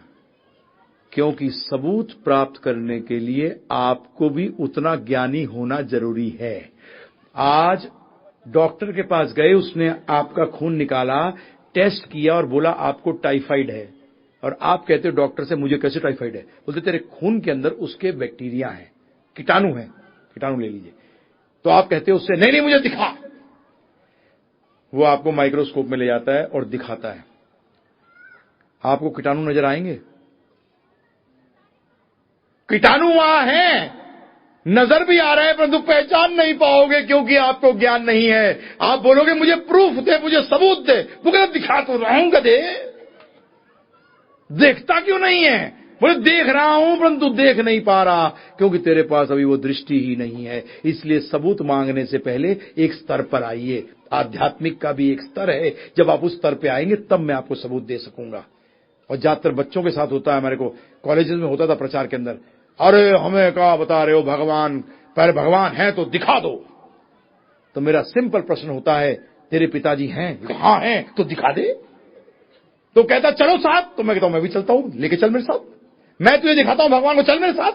क्योंकि सबूत प्राप्त करने के लिए आपको भी उतना ज्ञानी होना जरूरी है। आज डॉक्टर के पास गए, उसने आपका खून निकाला, टेस्ट किया और बोला आपको टाइफाइड है, और आप कहते हो डॉक्टर से मुझे कैसे टाइफाइड है? बोलते तेरे खून के अंदर उसके बैक्टीरिया हैं, कीटाणु हैं, कीटाणु ले लीजिए। तो आप कहते हो उससे नहीं मुझे दिखा। वो आपको माइक्रोस्कोप में ले जाता है और दिखाता है। आपको कीटाणु नजर आएंगे? कीटाणु वहां हैं, नजर भी आ रहे हैं, परंतु पहचान नहीं पाओगे क्योंकि आपको ज्ञान नहीं है। आप बोलोगे मुझे प्रूफ दे, मुझे सबूत दे। वो कहता दिखा तो रहा हूं, गधे, देखता क्यों नहीं है? बोले देख रहा हूं परंतु देख नहीं पा रहा, क्योंकि तेरे पास अभी वो दृष्टि ही नहीं है। इसलिए सबूत मांगने से पहले एक स्तर पर आइए। आध्यात्मिक का भी एक स्तर है, जब आप उस स्तर पे आएंगे तब मैं आपको सबूत दे सकूंगा। और ज्यादातर बच्चों के साथ होता है, हमारे को कॉलेजेस में होता था प्रचार के अंदर, अरे हमें क्या बता रहे हो भगवान, पहले भगवान है तो दिखा दो। तो मेरा सिंपल प्रश्न होता है, तेरे पिताजी हैं? हाँ हैं, तो दिखा दे। तो कहता चलो साथ, तो मैं कहता हूं मैं भी चलता हूं, लेके चल मेरे साथ, मैं तुझे दिखाता हूं भगवान को, चल मेरे साथ।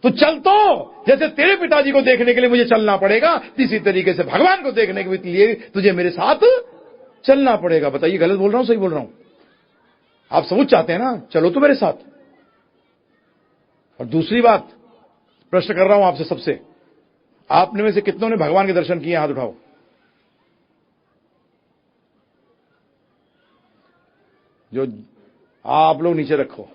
तो चल, तो जैसे तेरे पिताजी को देखने के लिए मुझे चलना पड़ेगा, इसी तरीके से भगवान को देखने के लिए तुझे मेरे साथ चलना पड़ेगा। बताइए गलत बोल रहा हूं सही बोल रहा हूं? आप सबूत चाहते हैं ना, चलो तो मेरे साथ। और दूसरी बात प्रश्न कर रहा हूं आपसे सबसे, आपने में से कितनों ने भगवान के दर्शन किए? हाथ उठाओ। जो आप लोग नीचे रखो।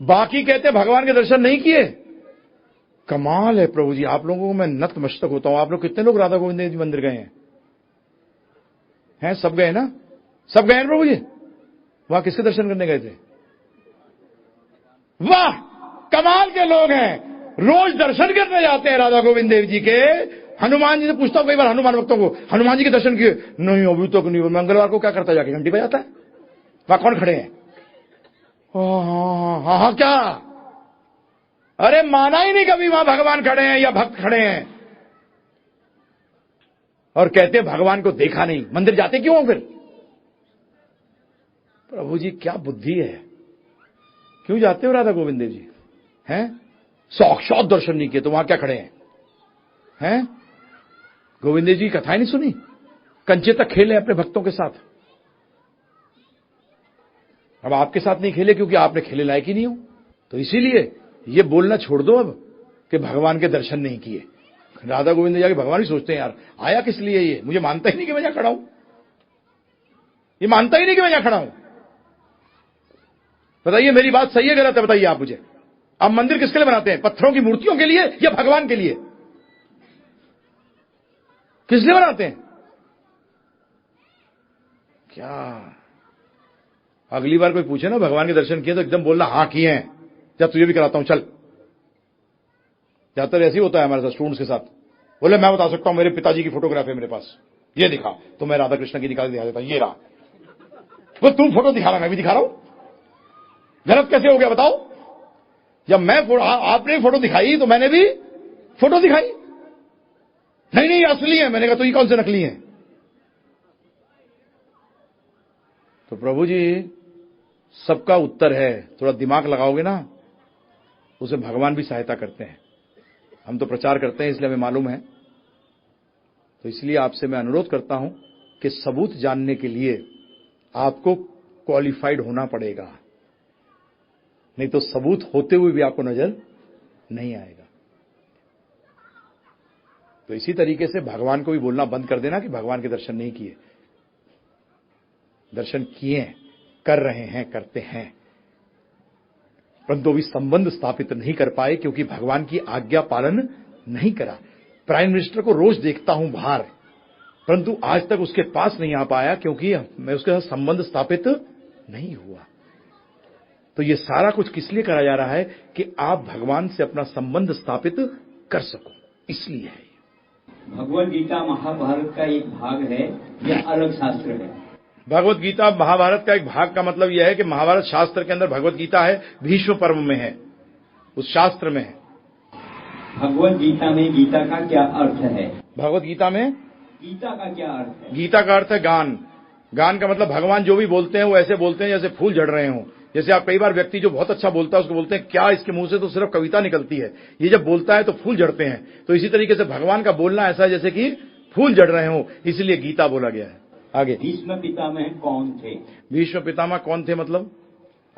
बाकी कहते भगवान के दर्शन नहीं किए। कमाल है प्रभु जी, आप लोगों को मैं नतमस्तक होता हूं। आप लोग कितने लोग राधा गोविंद जी मंदिर गए हैं? सब गए ना? सब गए हैं प्रभु जी? वहां किसके दर्शन करने गए थे? वाह, कमाल के लोग हैं, रोज दर्शन करने जाते हैं राधा गोविंद देव जी के। हनुमान जी से पूछता हूं कई बार हनुमान भक्तों को, हनुमान जी के दर्शन किए? नहीं अभी तक नहीं। मंगलवार को क्या करता है? जाके घंटी बजाता है। वहां कौन खड़े हैं? हाँ, क्या? अरे माना ही नहीं कभी वहां भगवान खड़े हैं या भक्त खड़े हैं। और कहते हैं भगवान को देखा नहीं, मंदिर जाते क्यों फिर? प्रभु जी क्या बुद्धि है, क्यों जाते हो राधा गोविंद देव जी? हैं साक्षात दर्शन नहीं किए तो वहां क्या खड़े हैं? गोविंद देव जी की कथाएं नहीं सुनी? कंचे तक खेले अपने भक्तों के साथ। अब आपके साथ नहीं खेले क्योंकि आपने खेले लायक ही नहीं हो। तो इसीलिए ये बोलना छोड़ दो अब कि भगवान के दर्शन नहीं किए। राधा गोविंद जाके भगवान भी सोचते हैं यार आया किस लिए ये, मुझे मानता ही नहीं कि मैं यहां खड़ा हूं, ये मानता ही नहीं कि मैं यहां खड़ा हूं। बताइए मेरी बात सही है गलत है? बताइए आप मुझे। अब मंदिर किसके लिए बनाते हैं? पत्थरों की मूर्तियों के लिए या भगवान के लिए? किस लिए बनाते हैं? क्या अगली बार कोई पूछे ना भगवान के दर्शन किए तो एकदम बोलना हाँ किए हैं, जब तुझे भी कराता हूं चल। ज्यादातर ऐसे ही होता है हमारे साथ स्टूडेंट्स के साथ। बोले मैं बता सकता हूं, मेरे पिताजी की फोटोग्राफ है मेरे पास, ये दिखा। तो मैं राधा कृष्ण की निकाल दिखा देता हूं, ये रहा। वो तुम फोटो दिखा रहा, मैं भी दिखा रहा हूं। गलत कैसे हो गया बताओ? जब मैं आपने फोटो दिखाई तो मैंने भी फोटो दिखाई। नहीं असली है। मैंने कहा तो ये कौन से नकली है? तो प्रभु जी सबका उत्तर है, थोड़ा दिमाग लगाओगे ना, उसे भगवान भी सहायता करते हैं। हम तो प्रचार करते हैं इसलिए हमें मालूम है। तो इसलिए आपसे मैं अनुरोध करता हूं कि सबूत जानने के लिए आपको क्वालिफाइड होना पड़ेगा, नहीं तो सबूत होते हुए भी आपको नजर नहीं आएगा। तो इसी तरीके से भगवान को भी बोलना बंद कर देना कि भगवान के दर्शन नहीं किए। दर्शन किए, कर रहे हैं, करते हैं, परंतु भी संबंध स्थापित नहीं कर पाए क्योंकि भगवान की आज्ञा पालन नहीं करा। प्राइम मिनिस्टर को रोज देखता हूं बाहर, परंतु आज तक उसके पास नहीं आ पाया क्योंकि मैं उसके साथ संबंध स्थापित नहीं हुआ। तो ये सारा कुछ किस लिए करा जा रहा है कि आप भगवान से अपना संबंध स्थापित कर सको, इसलिए है।
भगवत गीता महाभारत का एक भाग है या अलग शास्त्र है?
भगवत गीता महाभारत का एक भाग का मतलब यह है कि महाभारत शास्त्र के अंदर भगवत गीता है, भीष्म पर्व में है, उस शास्त्र में है।
भगवत गीता में गीता का क्या अर्थ है?
भगवत गीता में
गीता का क्या अर्थ है?
गीता का अर्थ है गान। गान का मतलब भगवान जो भी बोलते हैं वो ऐसे बोलते हैं जैसे फूल झड़ रहे हों। जैसे आप कई बार व्यक्ति जो बहुत अच्छा बोलता है उसको बोलते हैं क्या इसके मुंह से तो सिर्फ कविता निकलती है, ये जब बोलता है तो फूल झड़ते हैं। तो इसी तरीके से भगवान का बोलना ऐसा है जैसे कि फूल झड़ रहे हों, इसलिए गीता बोला गया है। आगे
भीष्म पितामह कौन थे?
भीष्म पितामह कौन थे मतलब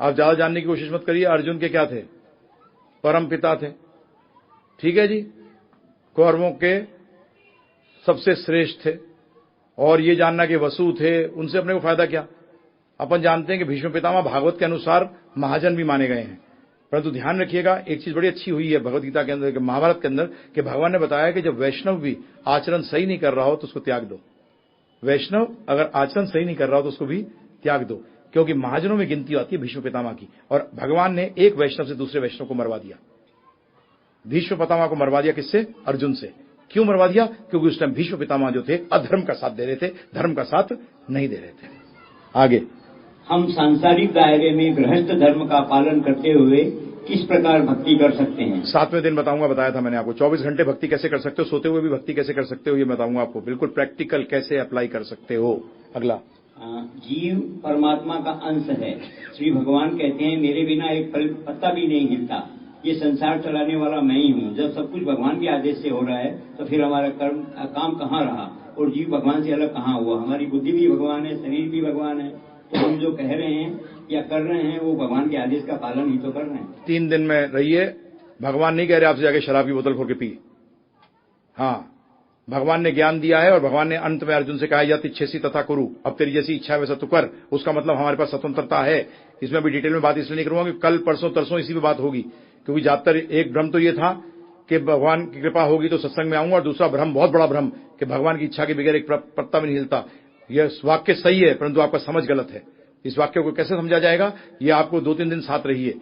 आप ज्यादा जानने की कोशिश मत करिए। अर्जुन के क्या थे? परम पिता थे। ठीक है जी, कौरवों के सबसे श्रेष्ठ थे, और ये जानना कि वसु थे, उनसे अपने को फायदा क्या। अपन जानते हैं कि भीष्म पितामह भागवत के अनुसार महाजन भी माने गए हैं, परंतु ध्यान रखिएगा एक चीज बड़ी अच्छी हुई है भगवत गीता के अंदर, महाभारत के अंदर, कि भगवान ने बताया कि जब वैष्णव भी आचरण सही नहीं कर रहा हो तो उसको त्याग दो। वैष्णव अगर आचरण सही नहीं कर रहा हो तो उसको भी त्याग दो, क्योंकि महाजनों में गिनती आती है भीष्म पितामह की। और भगवान ने एक वैष्णव से दूसरे वैष्णव को मरवा दिया। भीष्म पितामह को मरवा दिया किससे? अर्जुन से। क्यों मरवा दिया? क्योंकि उस टाइम भीष्म पितामह जो थे अधर्म का साथ दे रहे थे, धर्म का साथ नहीं दे रहे थे। आगे,
हम सांसारिक दायरे में गृहस्थ धर्म का पालन करते हुए किस प्रकार भक्ति कर सकते हैं?
7वें दिन बताऊंगा, बताया था मैंने आपको। 24 घंटे भक्ति कैसे कर सकते हो, सोते हुए भी भक्ति कैसे कर सकते हो, ये बताऊंगा आपको, बिल्कुल प्रैक्टिकल कैसे अप्लाई कर सकते हो। अगला,
जीव परमात्मा का अंश है। श्री भगवान कहते हैं मेरे बिना एक पत्ता भी नहीं हिलता, ये संसार चलाने वाला मैं ही हूँ। जब सब कुछ भगवान के आदेश से हो रहा है तो फिर हमारा काम कहाँ रहा, और जीव भगवान से अलग कहाँ हुआ? हमारी बुद्धि भी भगवान है, शरीर भी भगवान है, तो हम जो कह रहे हैं या कर रहे हैं वो भगवान के आदेश का पालन ही तो कर रहे हैं।
3 दिन में रहिए। भगवान नहीं कह रहे आपसे जाके शराब की बोतल खोल के पी। हाँ, भगवान ने ज्ञान दिया है, और भगवान ने अंत में अर्जुन से कहा यत इच्छेसी तथा कुरु, अब तेरी जैसी इच्छा है वैसा तू कर। उसका मतलब हमारे पास स्वतंत्रता है। इसमें भी डिटेल में बात इसलिए नहीं करूंगा कि कल परसों तरसों इसी पे बात होगी, क्योंकि ज्यादातर एक भ्रम तो ये था कि भगवान की कृपा होगी तो सत्संग में आऊंगा, और दूसरा भ्रम, बहुत बड़ा भ्रम, कि भगवान की इच्छा के बगैर एक पत्ता भी नहीं हिलता। यह वाक्य सही है, परंतु आपका समझ गलत है। इस वाक्य को कैसे समझा जाएगा, ये आपको 2-3 दिन साथ रहिए,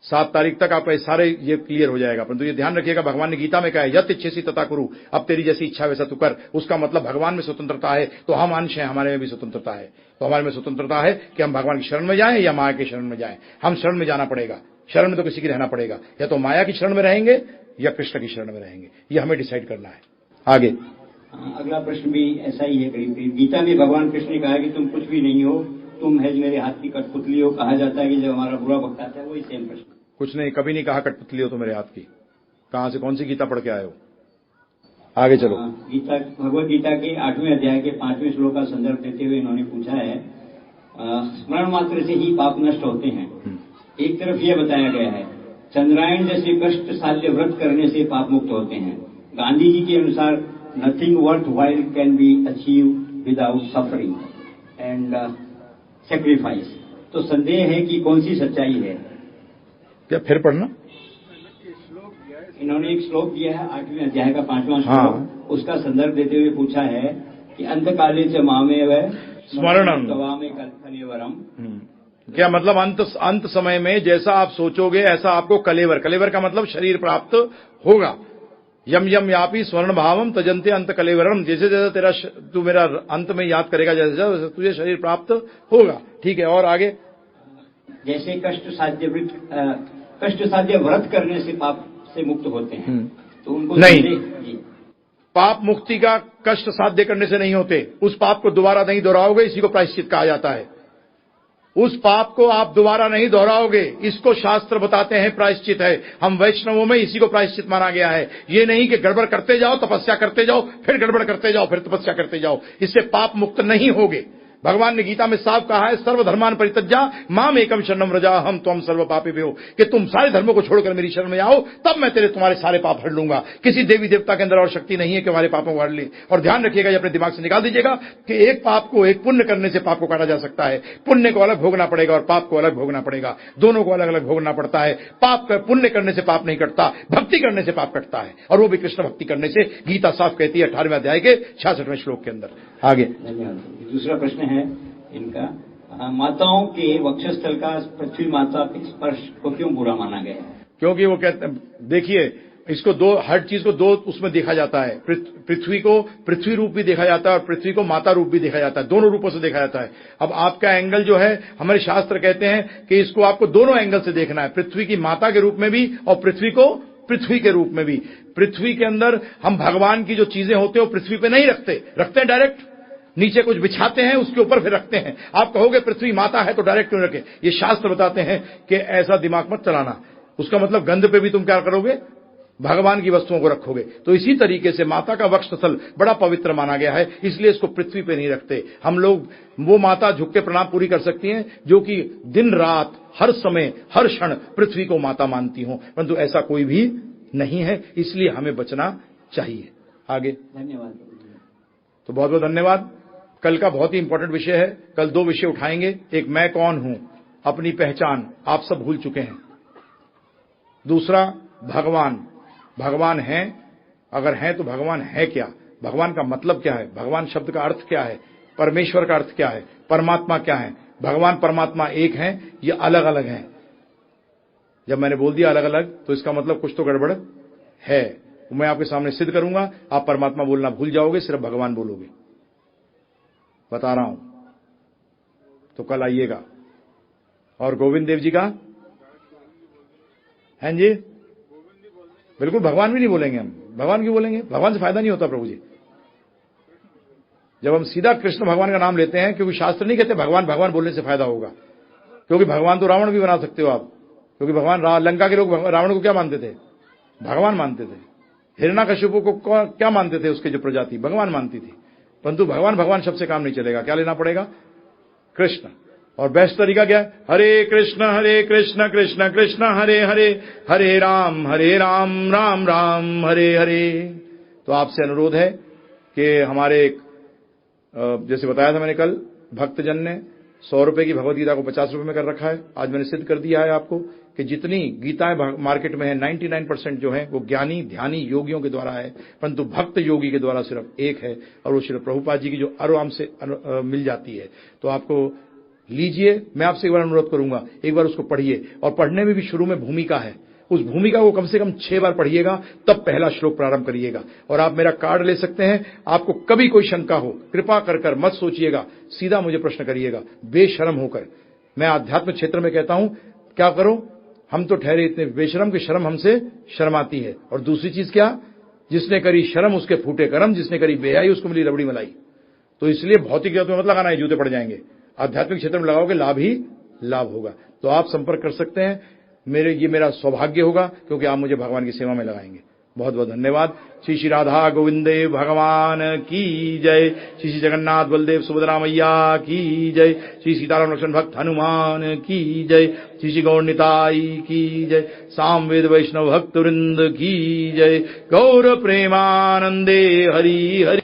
7 तारीख तक आपका सारे ये क्लियर हो जाएगा। परंतु ये ध्यान रखिएगा, भगवान ने गीता में कहा है यत इच्छेसी तथा कुरु, अब तेरी जैसी इच्छा वैसा तू कर। उसका मतलब भगवान में स्वतंत्रता है, तो हम अंश हैं, हमारे में भी स्वतंत्रता है। तो हमारे में स्वतंत्रता है कि हम भगवान की शरण में जाएं या माया की शरण में जाएं। हम शरण में जाना पड़ेगा, शरण में तो किसी की रहना पड़ेगा, या तो माया की शरण में रहेंगे या कृष्ण की शरण में रहेंगे, ये हमें डिसाइड करना है। आगे,
अगला प्रश्न भी ऐसा ही है। गीता में भगवान कृष्ण ने कहा कि तुम कुछ भी नहीं हो, तुम है मेरे हाथ की कठपुतली हो। कहा जाता है कि जब हमारा बुरा वक्त आता है, वही सेम प्रश्न।
कुछ नहीं, कभी नहीं कहा कठपुतली हो तो मेरे हाथ की। कहां से, कौन सी गीता पढ़ के आए हो? आगे चलो।
गीता, भगवत गीता के 8वें अध्याय के 5वें श्लोक का संदर्भ देते हुए इन्होंने पूछा है, स्मरण मात्र से ही पाप नष्ट होते हैं। एक तरफ यह बताया गया है चंद्रायण जैसे कष्ट साध्य व्रत करने से पाप मुक्त होते हैं। गांधी जी के अनुसार nothing worth while can be achieve without suffering and sacrifice. तो संदेह है कि कौन सी सच्चाई है? क्या
फिर पढ़ना।
इन्होंने एक श्लोक दिया है 8वें अध्याय का 5वां श्लोक, उसका संदर्भ देते हुए पूछा है कि अंतकाले च मामेव
स्मरणं
गवामे कलेवरम।
क्या मतलब? अंत समय में जैसा आप सोचोगे ऐसा आपको कलेवर, कलेवर का मतलब शरीर प्राप्त होगा। यम यम यापी स्वर्ण भावम तजंते अंत कलेवरम, जैसे जैसे तू मेरा अंत में याद करेगा जैसे जैसे तुझे शरीर प्राप्त होगा। ठीक है, और आगे?
जैसे कष्ट साध्य व्रत करने से पाप से मुक्त होते हैं, तो उनको
नहीं, पाप मुक्ति का कष्ट साध्य करने से नहीं होते। उस पाप को दोबारा नहीं दोहराओगे, इसी को प्रायश्चित कहा जाता है। उस पाप को आप दोबारा नहीं दोहराओगे, इसको शास्त्र बताते हैं प्रायश्चित है। हम वैष्णवों में इसी को प्रायश्चित माना गया है। ये नहीं कि गड़बड़ करते जाओ, तपस्या करते जाओ, फिर गड़बड़ करते जाओ, फिर तपस्या करते जाओ, इससे पाप मुक्त नहीं होगे। भगवान ने गीता में साफ कहा है सर्वधर्मान परित्यज्य माम एकम शरणम व्रज हम त्वं सर्व पापेभ्यो, कि तुम सारे धर्मों को छोड़कर मेरी शरण में आओ, तब मैं तुम्हारे सारे पाप हर लूंगा। किसी देवी देवता के अंदर और शक्ति नहीं है कि हमारे पापों को हर ले। और ध्यान रखिएगा, ये अपने दिमाग से निकाल दीजिएगा कि एक पाप को, एक पुण्य करने से पाप को काटा जा सकता है। पुण्य को अलग भोगना पड़ेगा और पाप को अलग भोगना पड़ेगा, दोनों को अलग अलग भोगना पड़ता है। पाप का पुण्य करने से पाप नहीं कटता, भक्ति करने से पाप कटता है, और वो भी कृष्ण भक्ति करने से। गीता साफ कहती है 18वें अध्याय के 66वें श्लोक के अंदर। आगे
दूसरा प्रश्न है इनका, माताओं के वक्षस्थल का पृथ्वी माता स्पर्श को क्यों बुरा माना गया है?
क्योंकि वो कहते हैं, देखिए इसको दो, हर चीज को दो उसमें देखा जाता है। पृथ्वी को पृथ्वी रूप भी देखा जाता है और पृथ्वी को माता रूप भी देखा जाता है, दोनों रूपों से देखा जाता है। अब आपका एंगल जो है, हमारे शास्त्र कहते हैं कि इसको आपको दोनों एंगल से देखना है, पृथ्वी की माता के रूप में भी और पृथ्वी को पृथ्वी के रूप में भी। पृथ्वी के अंदर हम भगवान की जो चीजें होते हैं वो पृथ्वी पे नहीं रखते हैं डायरेक्ट, नीचे कुछ बिछाते हैं, उसके ऊपर फिर रखते हैं। आप कहोगे पृथ्वी माता है तो डायरेक्ट क्यों रखे? ये शास्त्र बताते हैं कि ऐसा दिमाग मत चलाना। उसका मतलब गंध पे भी तुम क्या करोगे? भगवान की वस्तुओं को रखोगे। तो इसी तरीके से माता का वक्षस्थल बड़ा पवित्र माना गया है, इसलिए इसको पृथ्वी पे नहीं रखते। हम लोग वो माता झुक के प्रणाम पूरी कर सकती हैं जो कि दिन रात हर समय हर क्षण पृथ्वी को माता मानती हो, परंतु ऐसा कोई भी नहीं है, इसलिए हमें बचना चाहिए। आगे।
धन्यवाद।
तो बहुत बहुत धन्यवाद। कल का बहुत ही इंपॉर्टेंट विषय है। कल 2 विषय उठाएंगे। एक, मैं कौन हूं, अपनी पहचान आप सब भूल चुके हैं। दूसरा, भगवान, भगवान है, अगर है तो भगवान है क्या, भगवान का मतलब क्या है, भगवान शब्द का अर्थ क्या है, परमेश्वर का अर्थ क्या है, परमात्मा क्या है। भगवान परमात्मा एक है, ये अलग अलग हैं। जब मैंने बोल दिया अलग अलग तो इसका मतलब कुछ तो गड़बड़ है। मैं आपके सामने सिद्ध करूंगा, आप परमात्मा बोलना भूल जाओगे, सिर्फ भगवान बोलोगे, बता रहा हूं। तो कल आइएगा। और गोविंद देव जी का हैं जी, बिल्कुल भगवान भी नहीं बोलेंगे हम। भगवान क्यों बोलेंगे, भगवान से फायदा नहीं होता प्रभु जी। जब हम सीधा कृष्ण भगवान का नाम लेते हैं, क्योंकि शास्त्र नहीं कहते भगवान भगवान बोलने से फायदा होगा, क्योंकि भगवान तो रावण भी बना सकते हो आप। क्योंकि भगवान लंका के लोग रावण को क्या मानते थे, भगवान मानते थे। हिरण्यकश्यप को क्या मानते थे, उसके जो प्रजाति भगवान मानती थी। परंतु भगवान भगवान शब्द से काम नहीं चलेगा, क्या लेना पड़ेगा, कृष्ण। और बेस्ट तरीका क्या है, हरे कृष्ण कृष्ण कृष्ण हरे हरे, हरे राम राम राम हरे हरे। तो आपसे अनुरोध है कि हमारे जैसे बताया था मैंने कल, भक्तजन ने 100 रुपए की भगवत गीता को 50 रुपए में कर रखा है। आज मैंने सिद्ध कर दिया है आपको कि जितनी गीताएं मार्केट में है 99% जो है वो ज्ञानी ध्यानी योगियों के द्वारा है, परंतु भक्त योगी के द्वारा सिर्फ एक है, और वो श्री प्रभुपाद जी की जो आराम से मिल जाती है। तो आपको लीजिए, मैं आपसे एक बार अनुरोध करूंगा, एक बार उसको पढ़िए। और पढ़ने में भी शुरू में भूमिका है, उस भूमिका को कम से कम 6 बार पढ़िएगा, तब पहला श्लोक प्रारंभ करिएगा। और आप मेरा कार्ड ले सकते हैं। आपको कभी कोई शंका हो, कृपा कर मत सोचिएगा, सीधा मुझे प्रश्न करिएगा बेशर्म होकर। मैं आध्यात्मिक क्षेत्र में कहता हूं, क्या करो, हम तो ठहरे इतने बेशर्म कि शर्म हमसे शर्माती है। और दूसरी चीज क्या, जिसने करी शर्म उसके फूटे कर्म, जिसने करी बेहाई उसको मिली रबड़ी मलाई। तो इसलिए भौतिक जगत में मत लगाना है, जूते पड़ जाएंगे। आध्यात्मिक क्षेत्र में लगाओगे, लाभ ही लाभ होगा। तो आप संपर्क कर सकते हैं। ये मेरा सौभाग्य होगा, क्योंकि आप मुझे भगवान की सेवा में लगाएंगे। बहुत बहुत धन्यवाद। श्री श्री राधा गोविंदे भगवान की जय। श्री श्री जगन्नाथ बलदेव सुभद्रा मैया की जय। श्री सीताराम लक्ष्मण भक्त हनुमान की जय। श्री श्री गौर निताई की जय। सामवेद वैष्णव भक्त वृंद की जय। गौर प्रेमानंदे हरि हरि।